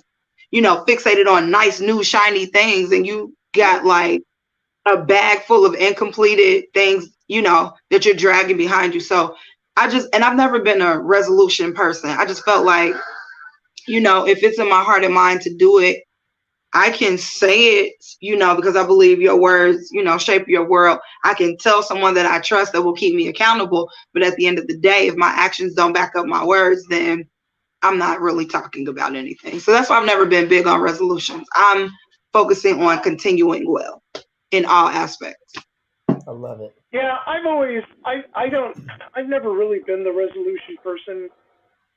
Speaker 3: fixated on nice new shiny things, and you
Speaker 2: Yep.
Speaker 3: got like a bag full of incompleted things, that you're dragging behind you. So and I've never been a resolution person. I just felt like, if it's in my heart and mind to do it, I can say it, because I believe your words, shape your world. I can tell someone that I trust that will keep me accountable. But at the end of the day, if my actions don't back up my words, then I'm not really talking about anything. So that's why I've never been big on resolutions. I'm focusing on continuing well in all aspects.
Speaker 1: I love it.
Speaker 2: Yeah, I've never really been the resolution person,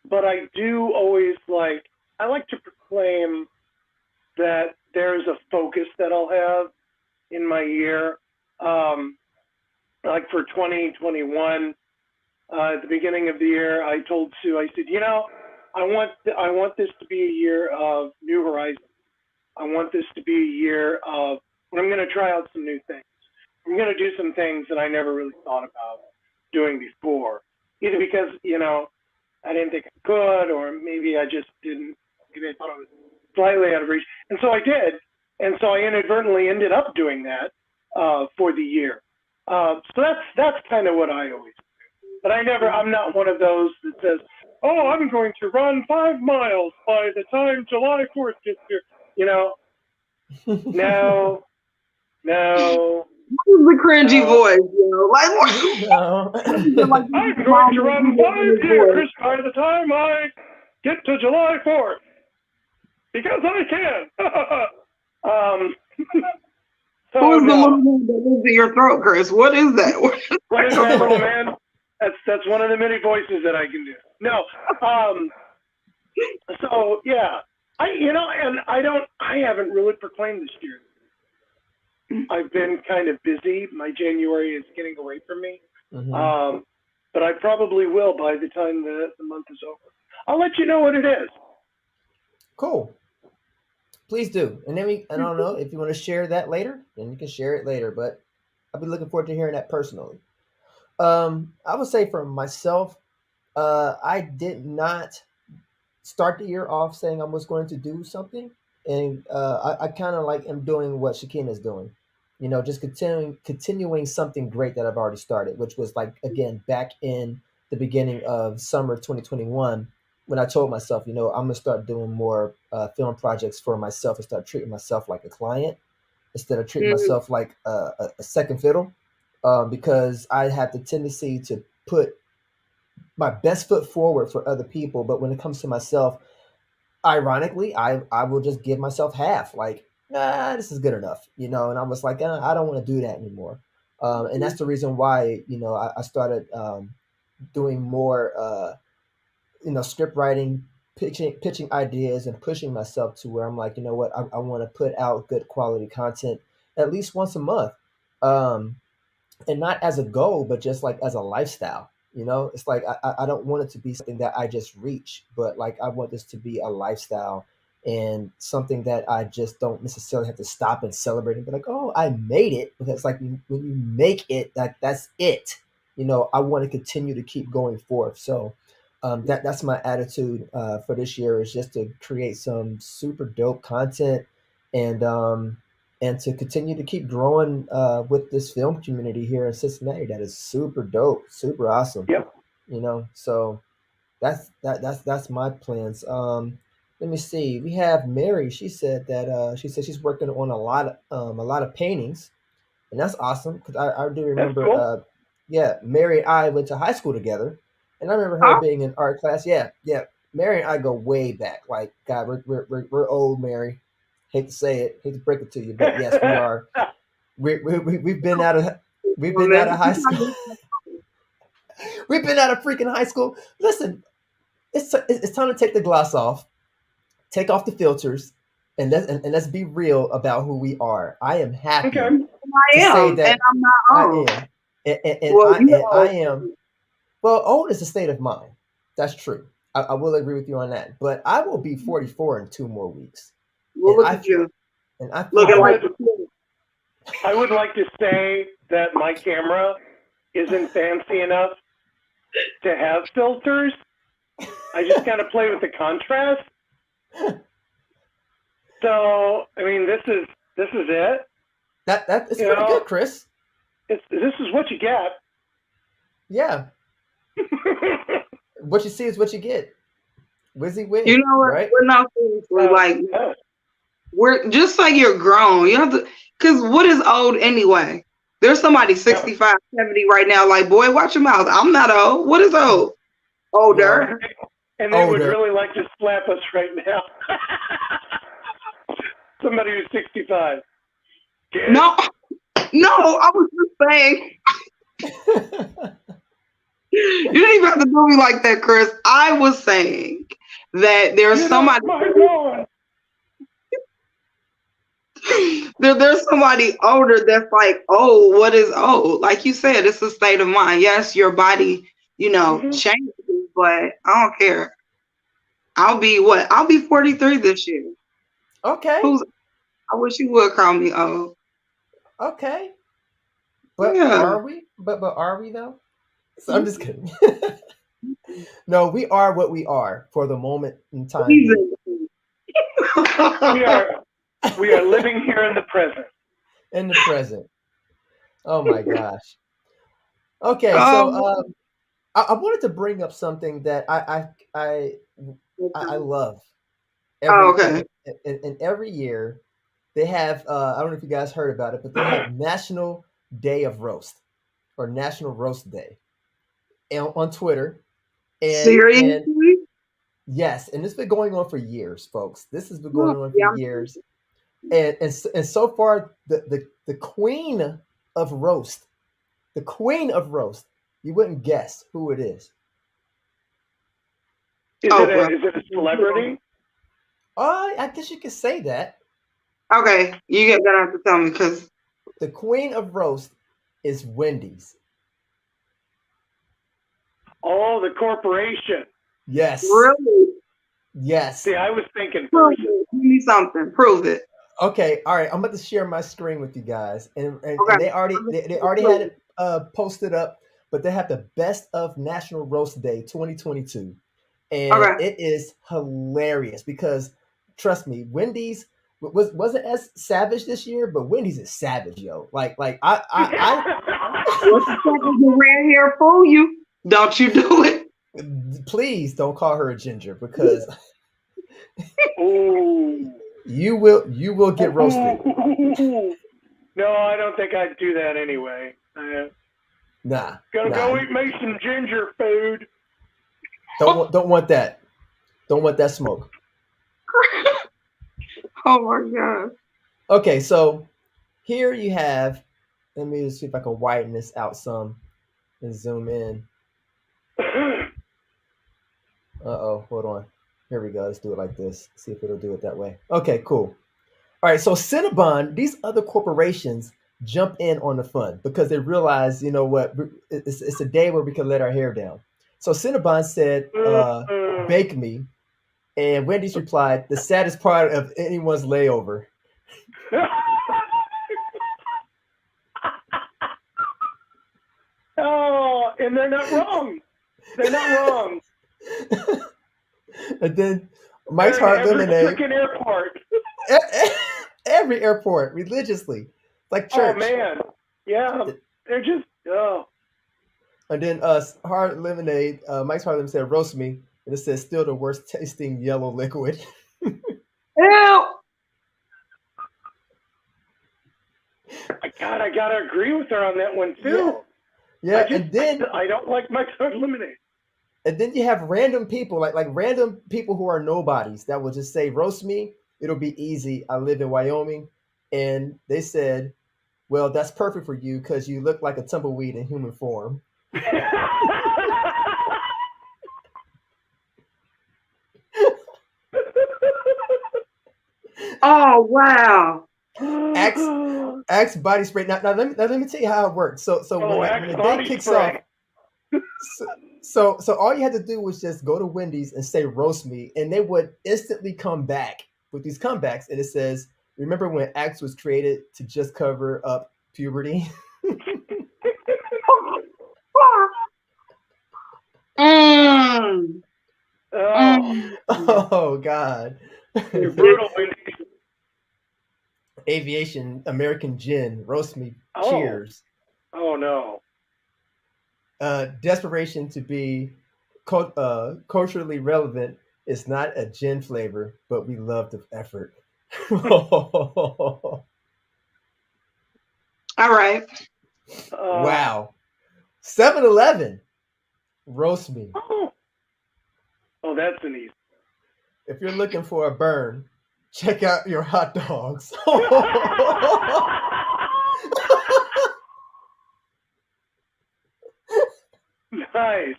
Speaker 2: but I do always I like to proclaim that there's a focus that I'll have in my year. Um, like for 2021, at the beginning of the year, I told Sue, I said, I want this to be a year of new horizons. I want this to be a year of I'm going to try out some new things. I'm going to do some things that I never really thought about doing before, either because I didn't think I could, or maybe I just didn't. Maybe I thought it was slightly out of reach, and so I did, and so I inadvertently ended up doing that for the year. So that's kind of what I always. But I'm not one of those that says, "Oh, I'm going to run 5 miles by the time July 4th gets here." You know, no, no,
Speaker 3: What is the cringy
Speaker 2: no.
Speaker 3: voice? Like
Speaker 1: No.
Speaker 3: what is it like? This
Speaker 2: I'm
Speaker 3: is
Speaker 2: going to
Speaker 3: mom
Speaker 2: run
Speaker 3: in his
Speaker 2: 5 years
Speaker 3: voice.
Speaker 2: by the time I get to July 4th because I can. um,
Speaker 3: Who
Speaker 2: so
Speaker 3: is the little
Speaker 2: no.
Speaker 3: man that lives in your throat, Chris? What is that? What is
Speaker 2: What is that, little man? That's one of the many voices that I can do. No. Um, so yeah, and I haven't really proclaimed this year. I've been kind of busy. My January is getting away from me.
Speaker 1: Hmm.
Speaker 2: Um, but I probably will by the time the month is over. I'll let you know what it is.
Speaker 1: Cool. Please do. And then I don't know if you want to share that later, then you can share it later. But I'll be looking forward to hearing that personally. I would say for myself, I did not start the year off saying I was going to do something, and I kind of like am doing what Shakina is doing. Just continuing something great that I've already started, which was like again back in the beginning of summer 2021 when I told myself, I'm gonna start doing more film projects for myself and start treating myself like a client instead of treating
Speaker 3: mm,
Speaker 1: myself like a second fiddle, because I had the tendency to put my best foot forward for other people, but when it comes to myself, ironically, I will just give myself half. Like, nah, this is good enough, And I was like, I don't want to do that anymore. And that's the reason why I started doing more, script writing, pitching ideas, and pushing myself to where I'm like, you know what, I want to put out good quality content at least once a month. Um, and not as a goal, but just like as a lifestyle. It's like I don't want it to be something that I just reach, but like I want this to be a lifestyle and something that I just don't necessarily have to stop and celebrate and be like, oh, I made it. Because like when you make it, like that's it. I want to continue to keep going forth. So that's my attitude for this year is just to create some super dope content and and to continue to keep growing with this film community here in Cincinnati. That is super dope, super awesome.
Speaker 2: Yep.
Speaker 1: So that's my plans. Let me see. We have Mary. She said she's working on a lot of paintings. and that's awesome because I do
Speaker 2: That's
Speaker 1: remember.
Speaker 2: cool.
Speaker 1: Yeah, Mary and I went to high school together, and I remember her
Speaker 3: Oh,
Speaker 1: being in art class. Yeah, yeah. Mary and I go way back. Like God, we're old, Mary. Hate to say it, hate to break it to you, but yes, we are. We've been out of high school.
Speaker 3: woman.
Speaker 1: We've been out of freaking high school. Listen, it's time to take the gloss off, take off the filters, and let's be real about who we are. I am happy
Speaker 2: Okay.
Speaker 3: I
Speaker 1: to say
Speaker 3: am, and
Speaker 1: that
Speaker 3: I'm not
Speaker 1: I
Speaker 3: old.
Speaker 1: am,
Speaker 3: Well, you
Speaker 1: and I
Speaker 3: know,
Speaker 1: am. Well, old is a state of mind. That's true. I will agree with you on that. But I will be 44 in 2 more weeks,
Speaker 3: well,
Speaker 1: and
Speaker 3: look at you,
Speaker 1: I feel
Speaker 3: looking
Speaker 2: I
Speaker 3: like
Speaker 1: great.
Speaker 2: would
Speaker 3: the king.
Speaker 2: I would like to say that my camera isn't fancy enough to have filters. I just kind of play with the contrast. So I mean, this is it.
Speaker 1: That it's
Speaker 2: You
Speaker 1: pretty
Speaker 2: know,
Speaker 1: good, Chris.
Speaker 2: this is what you get.
Speaker 1: Yeah, what you see is what you get. Wizzy
Speaker 3: You
Speaker 1: wig,
Speaker 3: know what?
Speaker 1: right?
Speaker 3: We're not seriously
Speaker 2: uh,
Speaker 3: like
Speaker 2: yeah.
Speaker 3: we're just like you're grown. You have to, because what is old anyway? There's somebody
Speaker 2: Yeah.
Speaker 3: 65, 70 right now. Like, boy, watch your mouth. I'm not old. What is old?
Speaker 1: Well,
Speaker 3: Older.
Speaker 2: And they would
Speaker 1: older.
Speaker 2: really like to slap us right now. Somebody who's 65. Kid.
Speaker 3: No, no. I was just saying. You didn't even have to do me like that, Chris. I was saying that there's
Speaker 2: Get off
Speaker 3: somebody
Speaker 2: my lawn.
Speaker 3: there's somebody older that's like, oh, what is old? Like you said, it's a state of mind. Yes, your body,
Speaker 2: Mm-hmm.
Speaker 3: changes, but I don't care. I'll be what? I'll be 43 this year.
Speaker 1: Okay,
Speaker 3: Who's I wish you would call me old.
Speaker 1: okay. But
Speaker 3: Yeah.
Speaker 1: are we? But are we though? So I'm just kidding. No, we are what we are for the moment in time being.
Speaker 2: We are we are living here in the present.
Speaker 1: In the present. Oh my gosh. Okay, so
Speaker 3: um,
Speaker 1: I wanted to bring up something that I I love
Speaker 3: oh,
Speaker 1: every
Speaker 3: okay.
Speaker 1: and every year they have I don't know if you guys heard about it, but they have National Day of Roast or National Roast Day on Twitter and
Speaker 3: Seriously?
Speaker 1: yes, and it's been going on for years, folks. This has been
Speaker 3: Oh,
Speaker 1: going on for
Speaker 3: yeah.
Speaker 1: years, and so far the queen of roast, the queen of roast, you wouldn't guess who it is.
Speaker 3: Oprah.
Speaker 2: Is it a celebrity?
Speaker 1: Oh, I guess you could say that.
Speaker 3: Okay, you get gonna have to tell me because
Speaker 1: The queen of roast is Wendy's.
Speaker 2: Oh, the corporation.
Speaker 1: Yes,
Speaker 3: really,
Speaker 1: yes.
Speaker 2: See, I was thinking
Speaker 3: prove
Speaker 2: person.
Speaker 3: it. Give me something. Prove it.
Speaker 1: Okay, all right. I'm about to share my screen with you guys, and
Speaker 3: Okay.
Speaker 1: they already had it posted up, but they have the best of National Roast Day 2022, and
Speaker 3: Okay.
Speaker 1: it is hilarious because trust me, Wendy's wasn't as savage this year, but Wendy's is savage, yo. Like
Speaker 3: What the fuck is the red hair fool you? Don't you do it.
Speaker 1: please don't call her a ginger because
Speaker 2: Ooh.
Speaker 1: you will get roasted.
Speaker 2: Ooh. No, I don't think I'd do that anyway.
Speaker 1: Nah,
Speaker 2: Gonna
Speaker 1: nah.
Speaker 2: go eat me some ginger food.
Speaker 1: Don't want that. Don't want that smoke.
Speaker 3: Oh my god.
Speaker 1: Okay, so here you have. Let me just see if I can widen this out some and zoom in. Uh-oh, hold on. Here we go. Let's do it like this. See if it'll do it that way. Okay, cool. All right, so Cinnabon, these other corporations jump in on the fun because they realize, you know what, it's a day where we can let our hair down. So Cinnabon said, "Bake me," and Wendy's replied, "The saddest part of anyone's layover."
Speaker 2: Oh, and they're not wrong. They're not wrong.
Speaker 1: And then Mike's
Speaker 2: They're in
Speaker 1: Hard
Speaker 2: every
Speaker 1: Lemonade,
Speaker 2: freaking airport.
Speaker 1: every airport religiously, like
Speaker 2: Oh
Speaker 1: church.
Speaker 2: man, yeah, they're just
Speaker 1: And then Hard Lemonade, Mike's Hard Lemonade said, "Roast me," and it says, "Still the worst tasting yellow liquid."
Speaker 3: Ew.
Speaker 2: I gotta agree with her on that one
Speaker 1: Yeah,
Speaker 2: too.
Speaker 1: yeah, and then
Speaker 2: I don't like Mexican lemonade.
Speaker 1: you have random people like random people who are nobodies that will just say roast me. It'll be easy. I live in Wyoming, and they said, "Well, that's perfect for you because you look like a tumbleweed in human form."
Speaker 3: Oh wow.
Speaker 1: Axe Axe body spray. Now let me tell you how it works. So
Speaker 2: oh,
Speaker 1: when
Speaker 2: Axe
Speaker 1: the day
Speaker 2: body
Speaker 1: kicks off,
Speaker 2: spray.
Speaker 1: so, so all you had to do was just go to Wendy's and say roast me, and they would instantly come back with these comebacks, and it says, "Remember when Axe was created to just cover up puberty?"
Speaker 3: Mm,
Speaker 2: Oh,
Speaker 3: mm.
Speaker 1: Oh God.
Speaker 2: you're brutal, Wendy.
Speaker 1: Aviation, American gin, roast me,
Speaker 2: Oh,
Speaker 1: cheers.
Speaker 2: oh no.
Speaker 1: Desperation to be culturally relevant is not a gin flavor, but we love the effort.
Speaker 3: All right.
Speaker 2: Uh,
Speaker 1: Wow. 7-Eleven, roast me.
Speaker 2: oh, oh, that's an easy.
Speaker 1: If you're looking for a burn, check out your hot dogs.
Speaker 2: Nice.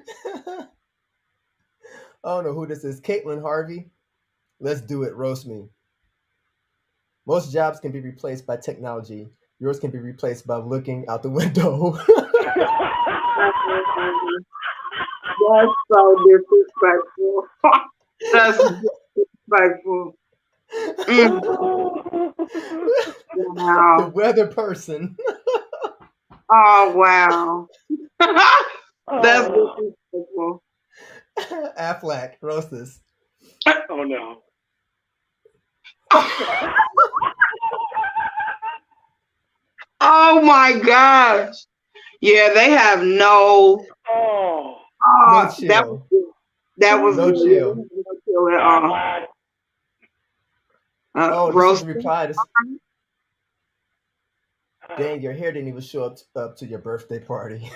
Speaker 1: I don't know who this is. Caitlin Harvey. Let's do it. Roast me. Most jobs can be replaced by technology. Yours can be replaced by looking out the window.
Speaker 3: That's so disrespectful. That's disrespectful. Mm,
Speaker 1: The
Speaker 3: wow.
Speaker 1: weather person.
Speaker 3: Oh wow. That's
Speaker 2: oh,
Speaker 3: disrespectful.
Speaker 1: Aflac. Roast this.
Speaker 2: oh no.
Speaker 3: Oh my gosh. Yeah, they have no.
Speaker 2: oh.
Speaker 1: No
Speaker 3: That was
Speaker 1: chill.
Speaker 3: good. That was
Speaker 1: No
Speaker 3: good. Yeah, they
Speaker 1: chill.
Speaker 3: have no chill at
Speaker 2: Ah,
Speaker 3: all.
Speaker 2: black.
Speaker 1: Oh, this was a
Speaker 3: Roasted.
Speaker 1: reply. Dang, your hair didn't even show up to your birthday party.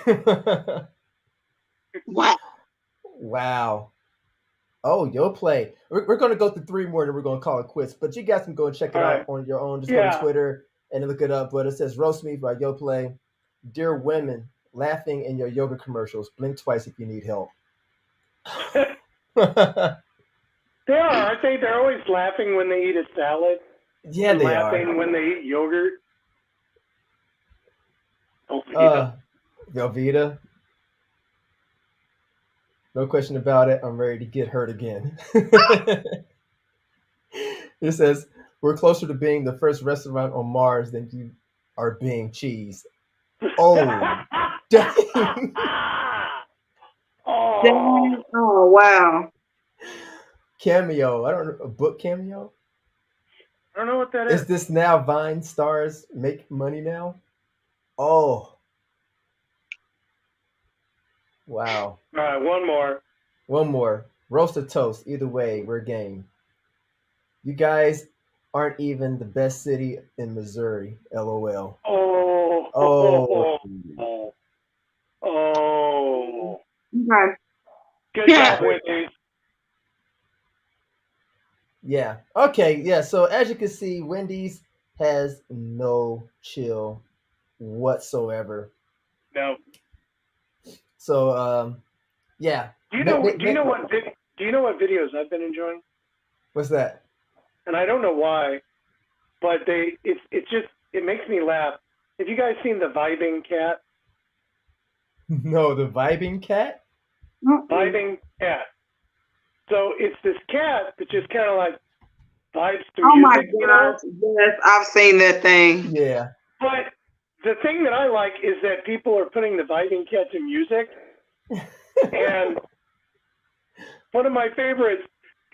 Speaker 3: Wow.
Speaker 1: Wow. Oh, you'll play. We're going to go through three more and we're going to call it quits. But you guys can go and check
Speaker 2: All
Speaker 1: it
Speaker 2: right.
Speaker 1: out on your own. Just go to
Speaker 2: Yeah.
Speaker 1: Twitter and look it up. But it says Roast Me by Yo Play. Dear women, laughing in your yoga commercials. Blink twice if you need help.
Speaker 2: They are, aren't they? They're always laughing when they eat a salad
Speaker 1: Yeah,
Speaker 2: and
Speaker 1: they are.
Speaker 2: laughing when they eat yogurt. Oh, yeah.
Speaker 1: Uh, Velveeta, no question about it. I'm ready to get hurt again. It says, we're closer to being the first restaurant on Mars than you are being cheese. Oh, dang.
Speaker 2: oh,
Speaker 3: Dang. Oh wow.
Speaker 1: Cameo. I don't know. A book cameo?
Speaker 2: I don't know what that
Speaker 1: Is
Speaker 2: is.
Speaker 1: this now Vine stars make money now? Oh, wow.
Speaker 2: All right, one more.
Speaker 1: One more. Roast or toast. Either way, we're game. You guys aren't even the best city in Missouri. LOL.
Speaker 2: Oh,
Speaker 1: Oh,
Speaker 2: oh, oh.
Speaker 3: Okay.
Speaker 2: Good
Speaker 3: Yeah.
Speaker 2: job, Wendy's.
Speaker 1: yeah. Okay, yeah. So as you can see, Wendy's has no chill whatsoever.
Speaker 2: No.
Speaker 1: So yeah.
Speaker 2: Do you know what do you know what videos I've been enjoying?
Speaker 1: What's that?
Speaker 2: And I don't know why, but it's just it makes me laugh. Have you guys seen the vibing cat?
Speaker 1: No, the vibing cat?
Speaker 3: Mm-mm.
Speaker 2: Vibing cat. So it's this cat that just kind of like vibes to
Speaker 3: Oh my
Speaker 2: music, you know.
Speaker 3: gosh. Yes, I've seen that thing.
Speaker 1: Yeah.
Speaker 2: But the thing that I like is that people are putting the vibing cat to music, and one of my favorites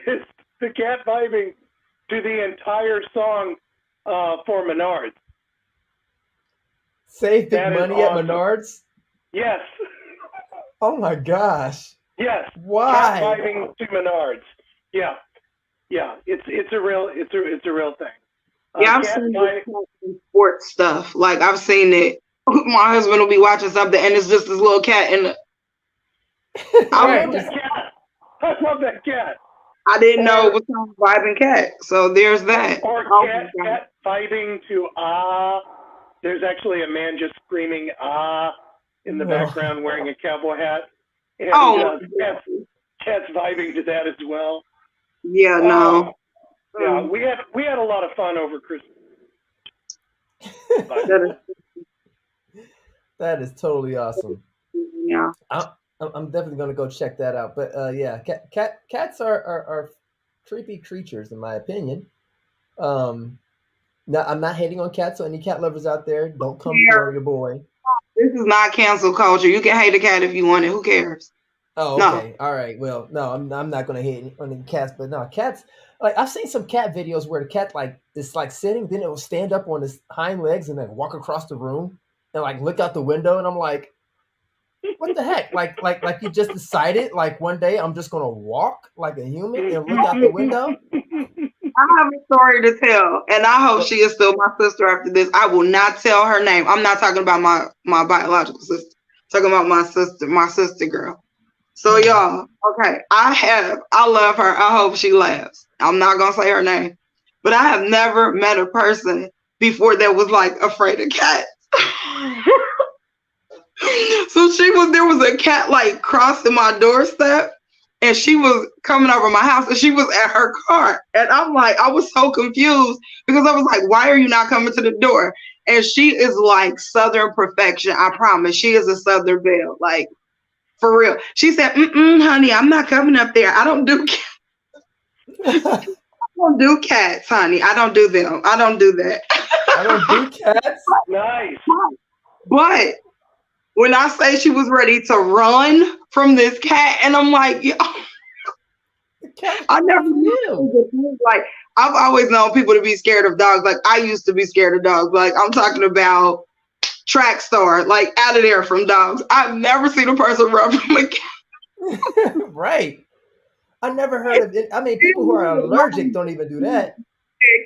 Speaker 2: is the cat vibing to the entire song for Menards.
Speaker 1: Save big
Speaker 2: That is
Speaker 1: money at
Speaker 2: awesome.
Speaker 1: Menards?
Speaker 2: Yes,
Speaker 1: Oh my gosh.
Speaker 2: yes. Cat
Speaker 1: Why?
Speaker 2: vibing to Menards. Yeah, yeah. It's a real thing.
Speaker 3: Yeah, I've
Speaker 2: Cat
Speaker 3: seen
Speaker 2: fight.
Speaker 3: this sports stuff. Like I've seen it. My husband will be watching something, and it's just this little cat, and I
Speaker 2: I
Speaker 3: was
Speaker 1: Right.
Speaker 2: love
Speaker 1: Just
Speaker 2: that cat. I love that cat.
Speaker 3: I didn't know it
Speaker 2: Or
Speaker 3: was called vibing cat. So there's that. Oh my god.
Speaker 2: cat vibing to ah. There's actually a man just screaming ah in the
Speaker 1: oh,
Speaker 2: background wearing a cowboy hat, and
Speaker 3: Oh my god.
Speaker 2: cat's vibing to that as well.
Speaker 3: Yeah,
Speaker 2: Oh
Speaker 3: no.
Speaker 2: yeah,
Speaker 3: Mm,
Speaker 2: we had a lot of fun over Christmas. But
Speaker 3: that
Speaker 1: that is totally awesome.
Speaker 3: yeah.
Speaker 1: I, I'm definitely gonna go check that out. But yeah, cats are creepy creatures in my opinion. Um, now I'm not hating on cats, so any cat lovers out there, don't come for your boy.
Speaker 3: This is not cancel culture. You can hate a cat if you want it. Who cares?
Speaker 1: Oh,
Speaker 3: No.
Speaker 1: okay, all right. Well, no, I'm not gonna hate on any cats, but no, cats. Like I've seen some cat videos where the cat like is like sitting, then it will stand up on his hind legs and then walk across the room and like look out the window, and I'm like, what the heck? Like you just decided like one day I'm just gonna walk like a human and look out the window.
Speaker 3: I have a story to tell, and I hope
Speaker 1: Oh,
Speaker 3: she is still my sister after this. I will not tell her name. I'm not talking about my biological sister. I'm talking about my sister girl. So
Speaker 1: hmm.
Speaker 3: y'all, okay, I love her. I hope she laughs. I'm not gonna say her name, but I have never met a person before that was like afraid of cats. So there was a cat like crossing my doorstep, and she was coming over my house, and she was at her car, and I'm like, I was so confused because I was like, why are you not coming to the door? And she is like Southern perfection. I promise, she is a Southern belle, like for real. She said, honey, I'm not coming up there. I don't do cats, honey. I don't do them. I don't do that.
Speaker 1: I don't do cats.
Speaker 2: nice.
Speaker 3: But when I say she was ready to run from this cat, and I'm like, yo,
Speaker 1: The cat was
Speaker 3: I
Speaker 1: gonna
Speaker 3: never
Speaker 1: run from
Speaker 3: knew
Speaker 1: you.
Speaker 3: it was like I've always known people to be scared of dogs. Like I used to be scared of dogs. Like I'm talking about track star, like out of there from dogs. I've never seen a person run from a cat.
Speaker 1: Right. I never heard of it. I mean, people who are allergic don't even do that.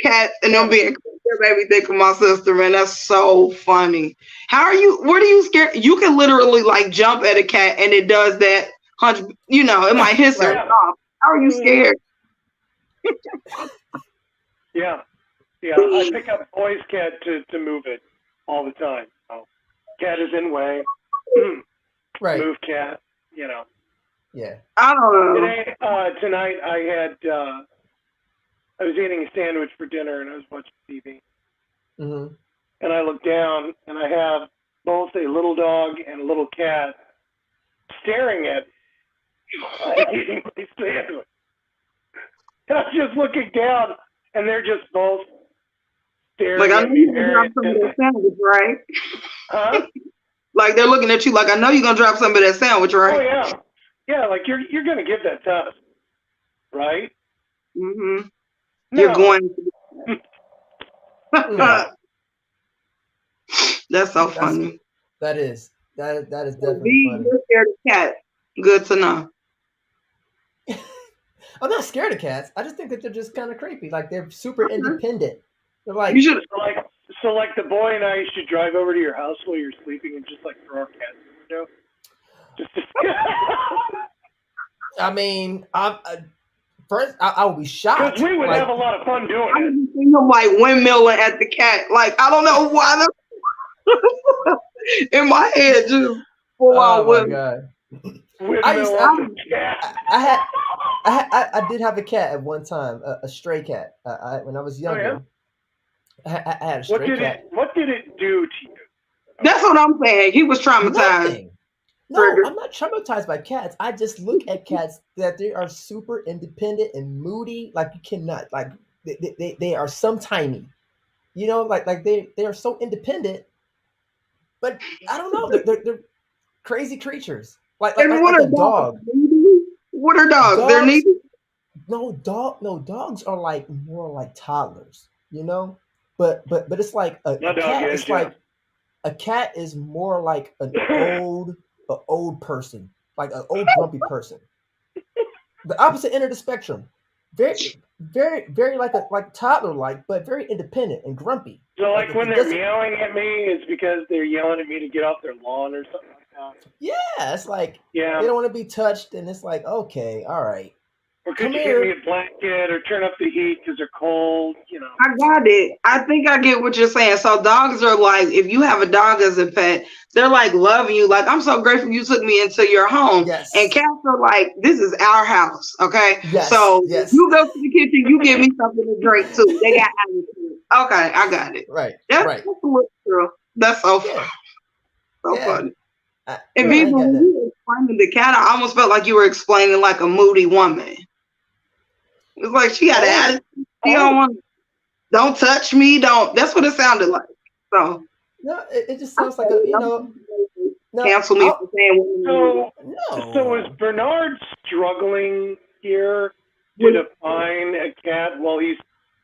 Speaker 3: Cats and them
Speaker 2: Yeah,
Speaker 3: being that made me think of my sister, man. That's so funny. How are you? What are you scared? You can literally like jump at a cat and it does that. It might hiss or
Speaker 1: Right.
Speaker 2: yeah,
Speaker 3: stop. How are you scared?
Speaker 2: yeah, yeah. I pick up boys' cat to move it all the time. So, cat is in way.
Speaker 1: Right.
Speaker 2: Move cat. You know.
Speaker 1: Yeah.
Speaker 3: I don't know.
Speaker 2: Tonight I was eating a sandwich for dinner and I was watching TV.
Speaker 1: Hmm.
Speaker 2: And I look down and I have both a little dog and a little cat staring at me. I'm eating my sandwich. And I'm just looking down and they're just both
Speaker 3: Like
Speaker 2: staring
Speaker 3: I
Speaker 2: at
Speaker 3: know
Speaker 2: me
Speaker 3: you're gonna
Speaker 2: very
Speaker 3: drop some of that
Speaker 2: intently.
Speaker 3: sandwich, right?
Speaker 2: Huh?
Speaker 3: Like they're looking at you like I know you're gonna drop some of that sandwich,
Speaker 2: Oh
Speaker 3: right?
Speaker 2: yeah. Yeah, like you're gonna give that to us, right?
Speaker 3: Mm-hmm. You're
Speaker 2: No.
Speaker 3: going
Speaker 1: Mm.
Speaker 3: to. That's so
Speaker 1: That's
Speaker 3: funny.
Speaker 1: that is
Speaker 3: So
Speaker 1: definitely
Speaker 3: B,
Speaker 1: funny.
Speaker 3: you're scared of cats. Good to know.
Speaker 1: I'm not scared of cats. I just think that they're just kind of creepy. Like they're super
Speaker 3: Okay.
Speaker 1: independent. They're
Speaker 3: You
Speaker 1: like,
Speaker 3: should.
Speaker 2: So like the boy and I should drive over to your house while you're sleeping and just like throw our cats in the window. Just to
Speaker 1: I mean, first I would be
Speaker 2: because
Speaker 1: shocked.
Speaker 2: we would have
Speaker 1: Like,
Speaker 2: a lot of fun doing
Speaker 3: I
Speaker 2: it.
Speaker 3: just see him like windmilling at the cat. Like I don't know why. In my head, just full on
Speaker 1: oh my
Speaker 3: windmill.
Speaker 1: god. I used
Speaker 2: Windmill
Speaker 1: I,
Speaker 2: at the cat.
Speaker 1: I had I did have a cat at one time, a stray cat. When I was
Speaker 2: Oh yeah.
Speaker 1: younger, I had a stray cat.
Speaker 2: What did it do to you?
Speaker 3: That's what I'm saying. He was traumatized.
Speaker 1: Nothing. No,
Speaker 3: Triggered.
Speaker 1: I'm not traumatized by cats. I just look at cats that they are super independent and moody. Like you cannot like they are some tiny. You know, like they are so independent. But I don't know. They're crazy creatures.
Speaker 3: And what
Speaker 1: Like
Speaker 3: are
Speaker 1: a
Speaker 3: dogs?
Speaker 1: dog.
Speaker 3: Needy? What are dogs? They're
Speaker 1: Dogs.
Speaker 3: needy.
Speaker 1: No, dogs are like more like toddlers. You know, but it's like
Speaker 2: My
Speaker 1: a
Speaker 2: dog
Speaker 1: cat.
Speaker 2: is,
Speaker 1: It's
Speaker 2: yeah.
Speaker 1: like a cat is more like an old person, like an old grumpy person. The opposite end of the spectrum. very, very like toddler like, but very independent and grumpy.
Speaker 2: So,
Speaker 1: Like
Speaker 2: like
Speaker 1: if
Speaker 2: when
Speaker 1: it
Speaker 2: they're
Speaker 1: doesn't,
Speaker 2: meowing at me, it's because they're yelling at me to get off their lawn or something like that.
Speaker 1: yeah, it's like they
Speaker 2: Yeah.
Speaker 1: don't want to be touched, and it's like, okay, all right,
Speaker 2: Or could
Speaker 1: come
Speaker 2: you get me
Speaker 1: here.
Speaker 2: a blanket or turn up the heat because they're cold? You know.
Speaker 3: I got it. I think I get what you're saying. So dogs are like, if you have a dog as a pet, they're like loving you. Like, I'm so grateful you took me into your home. And
Speaker 1: Yes,
Speaker 3: cats are like, this is our house. Okay.
Speaker 1: yes,
Speaker 3: So
Speaker 1: yes,
Speaker 3: you go to the kitchen, you give me something to drink too. They got attitude. Okay, I got it.
Speaker 1: right, right,
Speaker 3: That's a little true. That's
Speaker 1: yeah,
Speaker 3: so
Speaker 1: yeah.
Speaker 3: funny.
Speaker 1: I,
Speaker 3: And
Speaker 1: I ain't
Speaker 3: people,
Speaker 1: got
Speaker 3: when
Speaker 1: nothing.
Speaker 3: you were explaining the cat, I almost felt like you were explaining like a moody woman. It's like she got an
Speaker 2: Oh,
Speaker 3: attitude. She don't
Speaker 2: oh,
Speaker 3: want, don't touch me. Don't. That's what it sounded like. So.
Speaker 1: No, it just
Speaker 3: I
Speaker 1: sounds like
Speaker 3: said
Speaker 1: a
Speaker 3: it.
Speaker 1: no.
Speaker 3: Cancel me for
Speaker 1: I'll
Speaker 3: saying women
Speaker 2: so so is
Speaker 1: no.
Speaker 2: Bernard struggling here to
Speaker 3: with
Speaker 2: define a cat while he's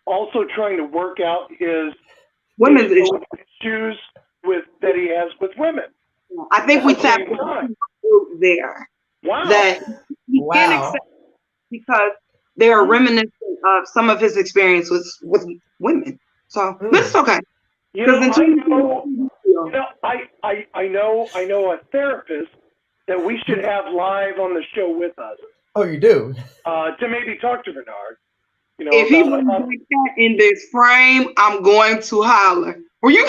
Speaker 2: also trying to work out his
Speaker 3: women's issues.
Speaker 2: own issues with that he has with women
Speaker 3: I think
Speaker 2: at
Speaker 3: we
Speaker 2: the
Speaker 1: No.
Speaker 3: tapped
Speaker 2: same time?
Speaker 3: there
Speaker 2: Wow.
Speaker 3: that he can't accept
Speaker 1: Wow.
Speaker 3: because they are
Speaker 2: Hmm?
Speaker 3: reminiscent of some of his experience with women. So
Speaker 1: Mm.
Speaker 3: that's okay.
Speaker 2: You
Speaker 3: Because
Speaker 2: know,
Speaker 3: in
Speaker 2: I know. You
Speaker 3: 2022,
Speaker 2: know, I know a therapist that we should have live on the show with us
Speaker 1: Oh, you do.
Speaker 2: to maybe talk to Bernard. You know
Speaker 3: if he
Speaker 2: about
Speaker 3: brings that cat in this frame, I'm going to holler. Were you?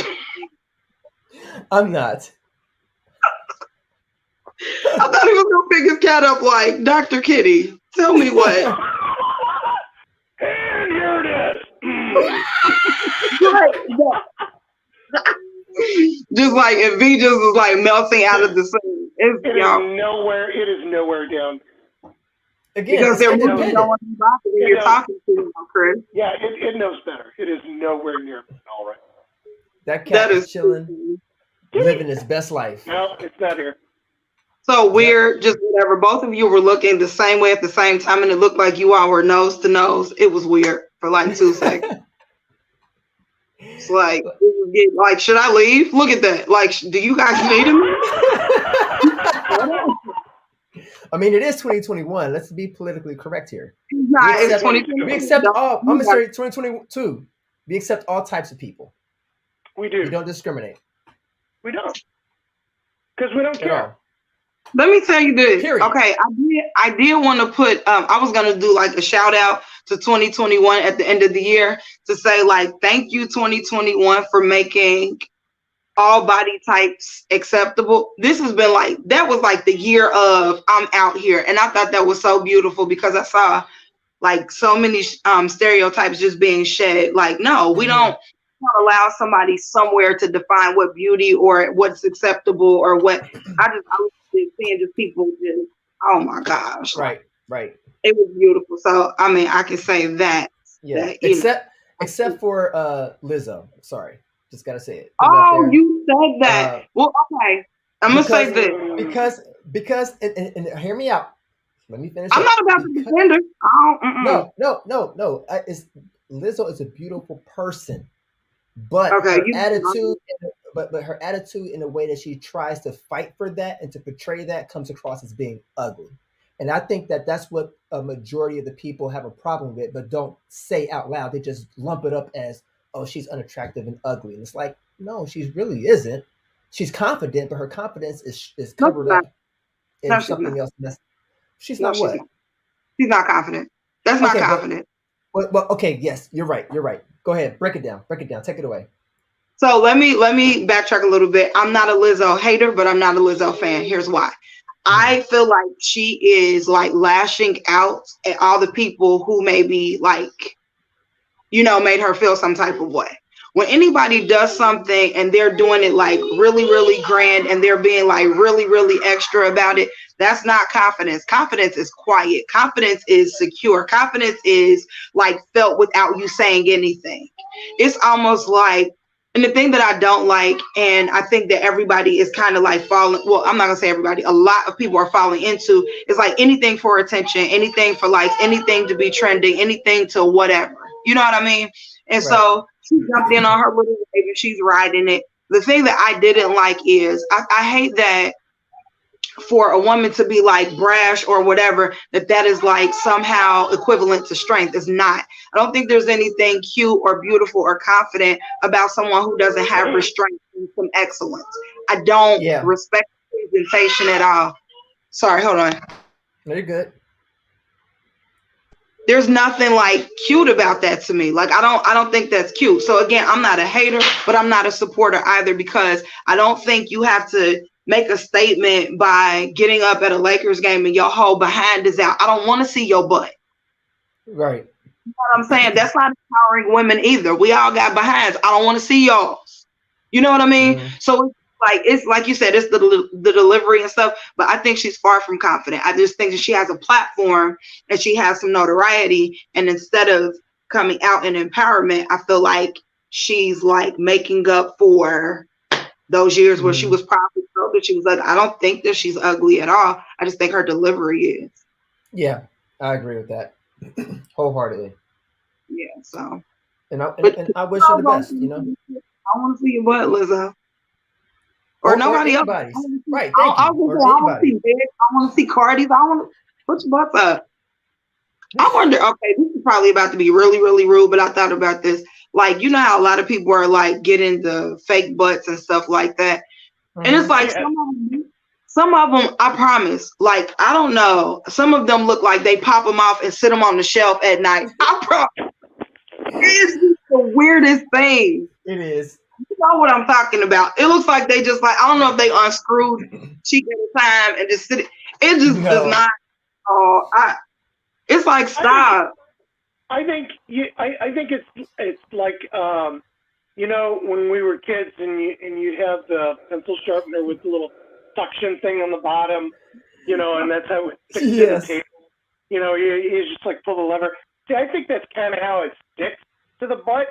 Speaker 1: I'm not.
Speaker 3: I thought he was gonna pick his cat up like Dr. Kitty. Tell me what.
Speaker 2: and here it is.
Speaker 3: Right. Just like if V just was like melting out of the scene. It's
Speaker 2: It is
Speaker 3: y'all
Speaker 2: nowhere. It is nowhere down.
Speaker 1: Again,
Speaker 3: because
Speaker 1: it's
Speaker 3: they're
Speaker 2: It knows.
Speaker 3: moving don't
Speaker 1: independent.
Speaker 3: want to be bothered when
Speaker 2: It
Speaker 3: you're
Speaker 2: knows.
Speaker 3: talking to them, Chris.
Speaker 2: Yeah, it knows better. It is nowhere near all right.
Speaker 1: That
Speaker 3: That
Speaker 1: cat is
Speaker 3: is
Speaker 1: chilling, living his best life.
Speaker 2: No, it's not here.
Speaker 3: so
Speaker 1: Yep.
Speaker 3: weird, just whatever. Both of you were looking the same way at the same time, and it looked like you all were nose to nose. It was weird for like 2 seconds. It's like, it was getting, like, should I leave? Look at that. Like, do you guys need him?
Speaker 1: I mean, it is 2021. Let's be politically correct here. We
Speaker 3: Nah, it's
Speaker 1: accept we
Speaker 2: 2022.
Speaker 3: 2022.
Speaker 1: accept all. I'm
Speaker 3: You
Speaker 1: gonna
Speaker 3: guys,
Speaker 1: say 2022. We accept all types of people.
Speaker 2: We
Speaker 1: We
Speaker 2: do.
Speaker 1: don't discriminate
Speaker 2: We don't. Because we don't
Speaker 1: at
Speaker 2: care.
Speaker 1: all.
Speaker 3: let me tell you this.
Speaker 1: Period.
Speaker 3: Okay, I did want to put I was gonna do like a shout out to 2021 at the end of the year to say like thank you 2021 for making all body types acceptable. This has been like that was like the year of I'm out here, and I thought that was so beautiful because I saw like so many stereotypes just being shed. Like, no, we
Speaker 1: Hmm.
Speaker 3: don't allow somebody somewhere to define what beauty or what's acceptable or what. I was just seeing just people just oh my gosh, like
Speaker 1: Right. Right.
Speaker 3: it was beautiful. So I mean, I can say
Speaker 1: Yeah.
Speaker 3: that
Speaker 1: Except for Lizzo. Sorry. Just gotta say it. Put it out
Speaker 3: oh,
Speaker 1: there.
Speaker 3: you said that.
Speaker 1: Uh,
Speaker 3: Well, okay, I'm gonna say
Speaker 1: because
Speaker 3: this.
Speaker 1: because and hear me out. Let me finish
Speaker 3: I'm
Speaker 1: up.
Speaker 3: not about to
Speaker 1: Because
Speaker 3: defend her. I don't,
Speaker 1: no. It's Lizzo is a beautiful person, but
Speaker 3: okay,
Speaker 1: her
Speaker 3: you.
Speaker 1: attitude, but her attitude in the way that she tries to fight for that and to portray that comes across as being ugly. And I think that that's what a majority of the people have a problem with, but don't say out loud. They just lump it up as, "Oh, she's unattractive and ugly." And it's like, no, she really isn't. She's confident, but her confidence is
Speaker 3: No, she's
Speaker 1: covered
Speaker 3: not.
Speaker 1: up in
Speaker 3: No, she's not.
Speaker 1: something else. She's
Speaker 3: No,
Speaker 1: not
Speaker 3: she's
Speaker 1: what?
Speaker 3: not. She's not confident. That's not
Speaker 1: Okay,
Speaker 3: confident.
Speaker 1: but okay, yes, you're right. You're right. Go ahead, break it down. Break it down. Take it away.
Speaker 3: So let me backtrack a little bit. I'm not a Lizzo hater, but I'm not a Lizzo fan. Here's why.
Speaker 1: Hmm.
Speaker 3: I feel like she is like lashing out at all the people who maybe like, made her feel some type of way. When anybody does something and they're doing it like really, really grand and they're being like really, really extra about it, that's not confidence. Confidence is quiet. Confidence is secure. Confidence is like felt without you saying anything. It's almost like, and the thing that I don't like, and I think that everybody is kind of like falling, well, I'm not gonna say everybody, a lot of people are falling into, is like anything for attention, anything for likes, anything to be trending, anything to whatever. You know what I mean? And
Speaker 1: Right.
Speaker 3: so she jumped in on her little wave and she's riding it. The thing that I didn't like is I hate that for a woman to be like brash or whatever, that is like somehow equivalent to strength. Is not. I don't think there's anything cute or beautiful or confident about someone who doesn't have restraint and some excellence. I don't
Speaker 1: Yeah,
Speaker 3: respect presentation at all. Sorry, hold on.
Speaker 1: no, you're good.
Speaker 3: There's nothing like cute about that to me. Like I don't think that's cute. So again, I'm not a hater, but I'm not a supporter either, because I don't think you have to make a statement by getting up at a Lakers game and your whole behind is out. I don't want to see your butt.
Speaker 1: Right.
Speaker 3: You know what I'm saying? That's not empowering women either. We all got behinds. I don't want to see y'all's. You know what I mean?
Speaker 1: Hmm.
Speaker 3: So it's like you said, it's the delivery and stuff. But I think she's far from confident. I just think that she has a platform and she has some notoriety. And instead of coming out in empowerment, I feel like she's like making up for those years where she
Speaker 1: Hmm.
Speaker 3: was probably told that she was ugly. I don't think that she's ugly at all. I just think her delivery is.
Speaker 1: Yeah, I agree with that wholeheartedly,
Speaker 3: Yeah. So,
Speaker 1: and
Speaker 3: but
Speaker 1: and I wish her the best.
Speaker 3: I want to see your butt, Lizzo, or
Speaker 1: Or
Speaker 3: nobody else.
Speaker 1: anybody's. Right.
Speaker 3: I,
Speaker 1: Thank
Speaker 3: I
Speaker 1: you.
Speaker 3: was
Speaker 1: Or
Speaker 3: gonna say, I want to
Speaker 1: anybody.
Speaker 3: see Big. I want to see Cardi's. I want to put your butts up. I wonder. Okay, this is probably about to be really, really rude, but I thought about this. Like, you know how a lot of people are like getting the fake butts and stuff like that, and it's
Speaker 1: Hmm.
Speaker 3: like
Speaker 2: Yeah.
Speaker 3: some of them, I promise. Like, I don't know. Some of them look like they pop them off and sit them on the shelf at night. I promise. It's just the weirdest thing.
Speaker 1: It is.
Speaker 3: You know what I'm talking about. It looks like they just like, I don't know if they unscrewed cheek at a time and just sit. It just does
Speaker 1: No.
Speaker 3: not. It's like
Speaker 2: I think
Speaker 3: stop.
Speaker 2: I think it's like when we were kids and you'd have the pencil sharpener with the little suction thing on the bottom, and that's how it sticks to the
Speaker 1: Yes.
Speaker 2: table. You just like pull the lever. See, I think that's kind of how it sticks to the butt.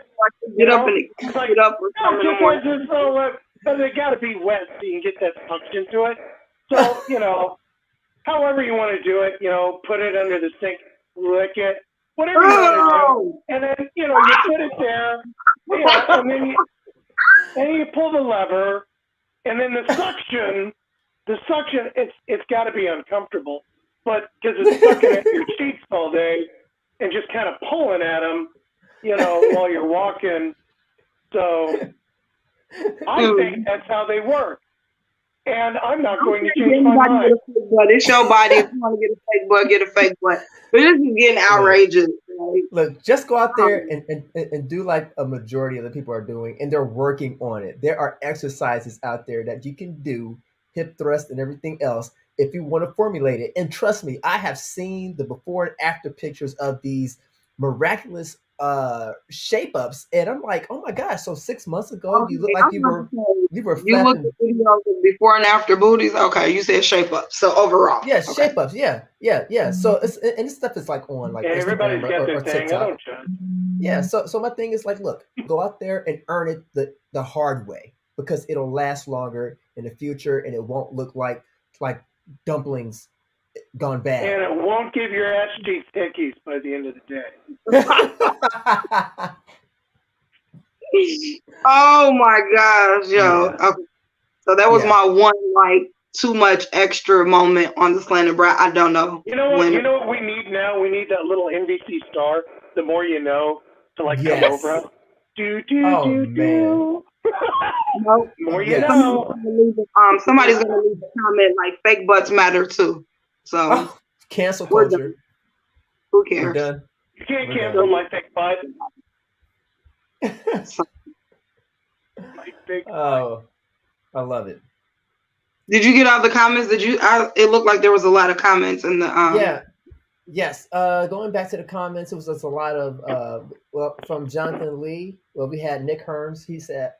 Speaker 2: You
Speaker 3: Get up
Speaker 2: know,
Speaker 3: and
Speaker 2: it's like
Speaker 3: get up or
Speaker 2: no,
Speaker 3: something in the
Speaker 2: sometimes
Speaker 3: morning.
Speaker 2: it's so but they got to be wet so you can get that suction to it. So however you want to do it, put it under the sink, lick it, whatever you want to do,
Speaker 3: Oh,
Speaker 2: and then you put it there, and then you pull the lever, and then the suction, it's got to be uncomfortable, but because it's sucking at your cheeks all day and just kind of pulling at them, while you're walking. So I
Speaker 3: dude.
Speaker 2: think that's how they work, and I'm not
Speaker 3: I'm
Speaker 2: going to
Speaker 3: saying
Speaker 2: change my
Speaker 3: anybody get
Speaker 2: mind.
Speaker 3: a fake butt. It's your body. If you want to get a fake butt, get a fake butt. But this is getting
Speaker 1: Look.
Speaker 3: outrageous. Like,
Speaker 1: Look, just go out there
Speaker 3: um,
Speaker 1: and do like a majority of the people are doing, and they're working on it. There are exercises out there that you can do, hip thrust and everything else, if you want to formulate it. And trust me, I have seen the before and after pictures of these miraculous shape ups, and I'm like, oh my gosh! So 6 months ago, you look
Speaker 3: okay,
Speaker 1: like
Speaker 3: I'm about to
Speaker 1: you
Speaker 3: say,
Speaker 1: were
Speaker 3: you look
Speaker 1: flapping.
Speaker 3: at videos of before and after booties. Okay, you said shape up. So overall,
Speaker 1: Yeah,
Speaker 3: okay.
Speaker 1: shape ups. Yeah, yeah, yeah. So it's and this stuff is like on like
Speaker 2: Yeah,
Speaker 1: Instagram
Speaker 2: everybody's got their
Speaker 1: or
Speaker 2: thing. I
Speaker 1: TikTok.
Speaker 2: don't judge.
Speaker 1: Yeah, so my thing is like, look, go out there and earn it the hard way because it'll last longer in the future and it won't look like dumplings gone bad.
Speaker 2: And it won't give your ass cheeks hickeys by the end of the day.
Speaker 3: Oh my gosh, yo.
Speaker 1: Yeah,
Speaker 3: Okay. So that was
Speaker 1: yeah,
Speaker 3: my one like too much extra moment on the Slanted Bra. I don't know
Speaker 2: You know what?
Speaker 3: when.
Speaker 2: You know what we need now? We need that little NBC star. The more you know, to like come over
Speaker 1: yes.
Speaker 2: us. Do do
Speaker 1: Oh
Speaker 2: do
Speaker 1: man,
Speaker 2: do.
Speaker 3: No,
Speaker 2: More you
Speaker 1: yes.
Speaker 2: know.
Speaker 3: somebody's gonna leave a comment like fake butts matter too. So
Speaker 1: Oh, cancel
Speaker 3: we're done.
Speaker 1: culture.
Speaker 3: Who
Speaker 1: We're
Speaker 3: cares?
Speaker 1: done.
Speaker 2: You can't
Speaker 1: We're
Speaker 2: cancel
Speaker 1: done.
Speaker 2: my thick butt.
Speaker 3: So,
Speaker 2: My big butt.
Speaker 1: Oh, I love it.
Speaker 3: did you get all the comments? It looked like there was a lot of comments in the
Speaker 1: Yeah, yes. Going back to the comments, it was just a lot of well from Jonathan Lee. Well, we had Nick Hearns. He said,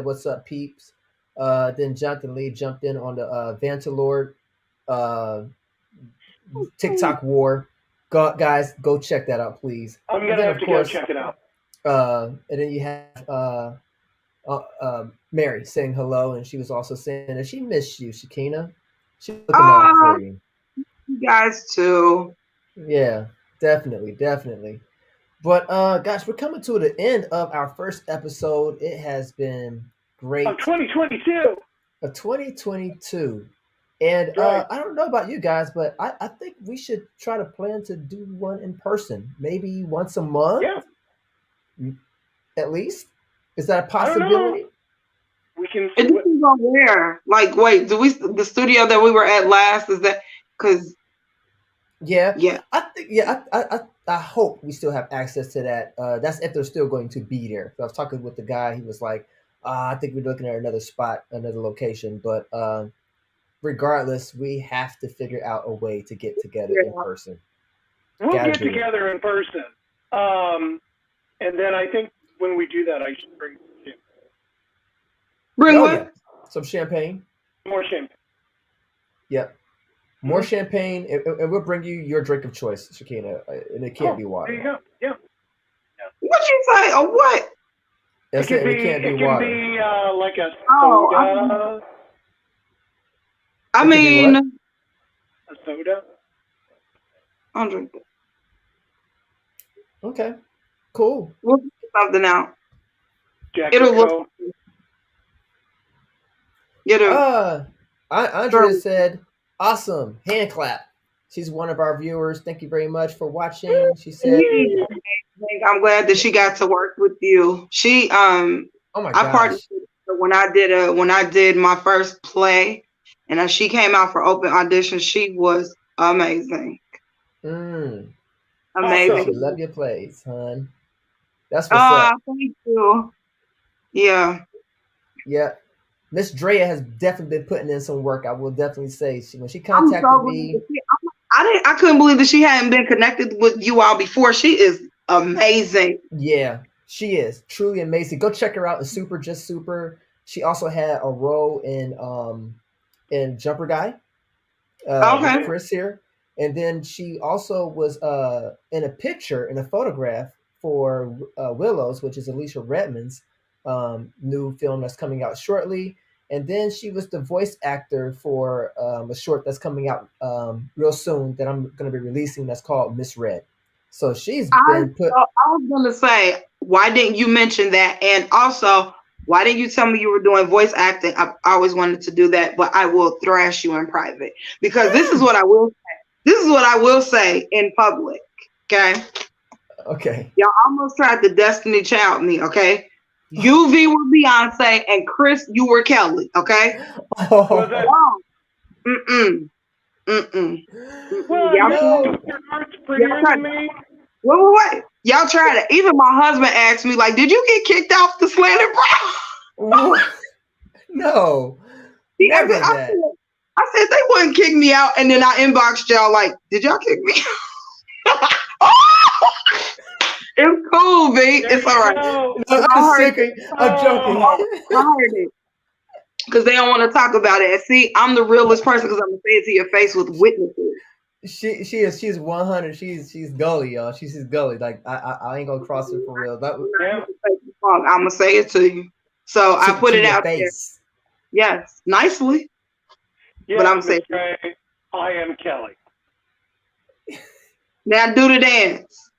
Speaker 1: "What's up, peeps?" Then Jonathan Lee jumped in on the Vantalord uh, TikTok war. Guys, go check that out, please.
Speaker 2: I'm
Speaker 1: And
Speaker 2: gonna
Speaker 1: then
Speaker 2: have
Speaker 1: of
Speaker 2: to go
Speaker 1: course,
Speaker 2: check it out.
Speaker 1: and then you have Mary saying hello, and she was also saying that she missed you, Shakina. She's looking out
Speaker 3: oh,
Speaker 1: for you.
Speaker 3: you guys too.
Speaker 1: Yeah, definitely, definitely. But gosh, we're coming to the end of our first episode. It has been
Speaker 2: Of
Speaker 1: great.
Speaker 2: 2022.
Speaker 1: 2022. And
Speaker 2: Right.
Speaker 1: I don't know about you guys, but I think we should try to plan to do one in person, maybe once a month
Speaker 2: Yeah.
Speaker 1: at least. Is that a
Speaker 2: I don't know.
Speaker 1: possibility?
Speaker 2: We can.
Speaker 3: It depends on where. Like, wait, do we the studio that we were at last? Is that because
Speaker 1: Yeah,
Speaker 3: yeah?
Speaker 1: I think. Yeah, I hope we still have access to that. That's if they're still going to be there. I was talking with the guy. He was like, I think we're looking at another spot, another location. But regardless, we have to figure out a way to get together in
Speaker 3: Yeah.
Speaker 1: person.
Speaker 2: We'll
Speaker 1: Got to
Speaker 2: get
Speaker 1: do it.
Speaker 2: together in person. And then I think when we do that, I should bring
Speaker 3: Bring
Speaker 1: Oh yeah,
Speaker 3: what?
Speaker 1: some champagne.
Speaker 2: more champagne.
Speaker 1: Yep, more champagne, and we'll bring you your drink of choice, Shakina, and it can't
Speaker 2: Oh,
Speaker 1: be
Speaker 2: there
Speaker 1: water.
Speaker 2: you go. Yeah.
Speaker 3: What you say? Or what?
Speaker 1: I said, and it can't be
Speaker 2: It can
Speaker 1: water.
Speaker 2: be like a
Speaker 3: Oh,
Speaker 2: soda.
Speaker 3: I
Speaker 1: It could be
Speaker 3: mean,
Speaker 1: what?
Speaker 2: A soda.
Speaker 3: I'll drink it.
Speaker 1: Okay, cool.
Speaker 3: We'll figure something out.
Speaker 2: Jack and
Speaker 3: It'll look.
Speaker 2: Coke.
Speaker 3: It'll.
Speaker 1: Uh, Andrea said, awesome, hand clap. She's one of our viewers. Thank you very much for watching. She said,
Speaker 3: I'm glad that she got to work with you. She
Speaker 1: oh my
Speaker 3: I partnered
Speaker 1: gosh.
Speaker 3: with her when I did my first play, and as she came out for open audition, she was amazing,
Speaker 1: Mm, she said she
Speaker 2: Awesome.
Speaker 3: amazing.
Speaker 1: love your plays, hon. That's what's up.
Speaker 3: Thank you. Yeah.
Speaker 1: Yeah. Miss Drea has definitely been putting in some work. I will definitely say when she
Speaker 3: I'm so
Speaker 1: contacted
Speaker 3: glad
Speaker 1: me.
Speaker 3: that I couldn't believe that she hadn't been connected with you all before. She is amazing.
Speaker 1: Yeah, she is truly amazing. Go check her out in Super Just Super. She also had a role in Jumper Guy with
Speaker 3: Okay.
Speaker 1: Chris here, and then she also was in a picture in a photograph for Willows, which is Alicia Redmond's new film that's coming out shortly. And then she was the voice actor for a short that's coming out real soon that I'm going to be releasing. That's called Misread. So she's been put.
Speaker 3: I was gonna say, why didn't you mention that? And also, why didn't you tell me you were doing voice acting? I always wanted to do that, but I will thrash you in private because this is what I will say. This is what I will say in public. Okay.
Speaker 1: Okay.
Speaker 3: Y'all almost tried to Destiny Child me, okay? UV were Beyonce and Chris, you were Kelly, okay?
Speaker 2: Was that?
Speaker 1: Oh,
Speaker 3: Mm-mm. Mm-mm.
Speaker 2: Well,
Speaker 3: Y'all
Speaker 1: no.
Speaker 2: your heart's prettier than me.
Speaker 3: wait. Y'all tried it. Even my husband asked me, like, did you get kicked off the Slanted Brow?
Speaker 1: No.
Speaker 3: I
Speaker 1: Never
Speaker 3: said, I
Speaker 1: that.
Speaker 3: said, I said they wouldn't kick me out, and then I inboxed y'all like, did y'all kick me out? It's cool, B.
Speaker 2: There
Speaker 3: It's all right.
Speaker 2: you
Speaker 1: No, I'm
Speaker 3: I
Speaker 1: just
Speaker 3: heard
Speaker 1: joking. I'm joking.
Speaker 2: Oh.
Speaker 3: I heard it. Because they don't want to talk about it. And see, I'm the realest person because I'm gonna say it to your face with witnesses.
Speaker 1: She's 100. She's gully, y'all. She's gully. Like I ain't gonna cross her for real. That
Speaker 2: Yeah.
Speaker 3: I'm gonna say it to you. So I put
Speaker 1: to
Speaker 3: it
Speaker 1: your
Speaker 3: out there.
Speaker 1: face.
Speaker 3: Yes, nicely.
Speaker 2: Yeah,
Speaker 3: But I'm
Speaker 2: Miss
Speaker 3: saying
Speaker 2: Gray, I am Kelly.
Speaker 3: now do the dance.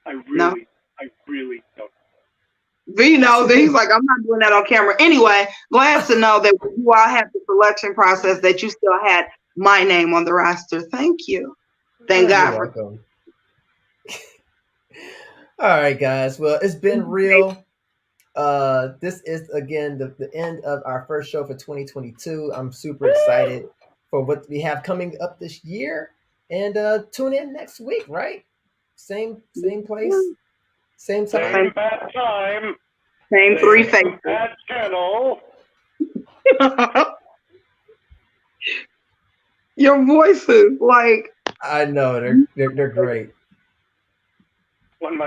Speaker 2: I
Speaker 3: No.
Speaker 2: really don't.
Speaker 3: V knows that he's like, I'm not doing that on camera. Anyway, glad to know that when you all had the selection process that you still had my name on the roster. Thank you. Thank
Speaker 1: You're
Speaker 3: God for
Speaker 1: welcome. All right, guys. Well, it's been real. This is again the end of our first show for 2022. I'm super excited for what we have coming up this year. And tune in next week, right? Same place, same time.
Speaker 2: Same bad time.
Speaker 3: same three faces.
Speaker 2: Bad channel.
Speaker 3: Your voices, like
Speaker 1: I know they're great.
Speaker 2: When my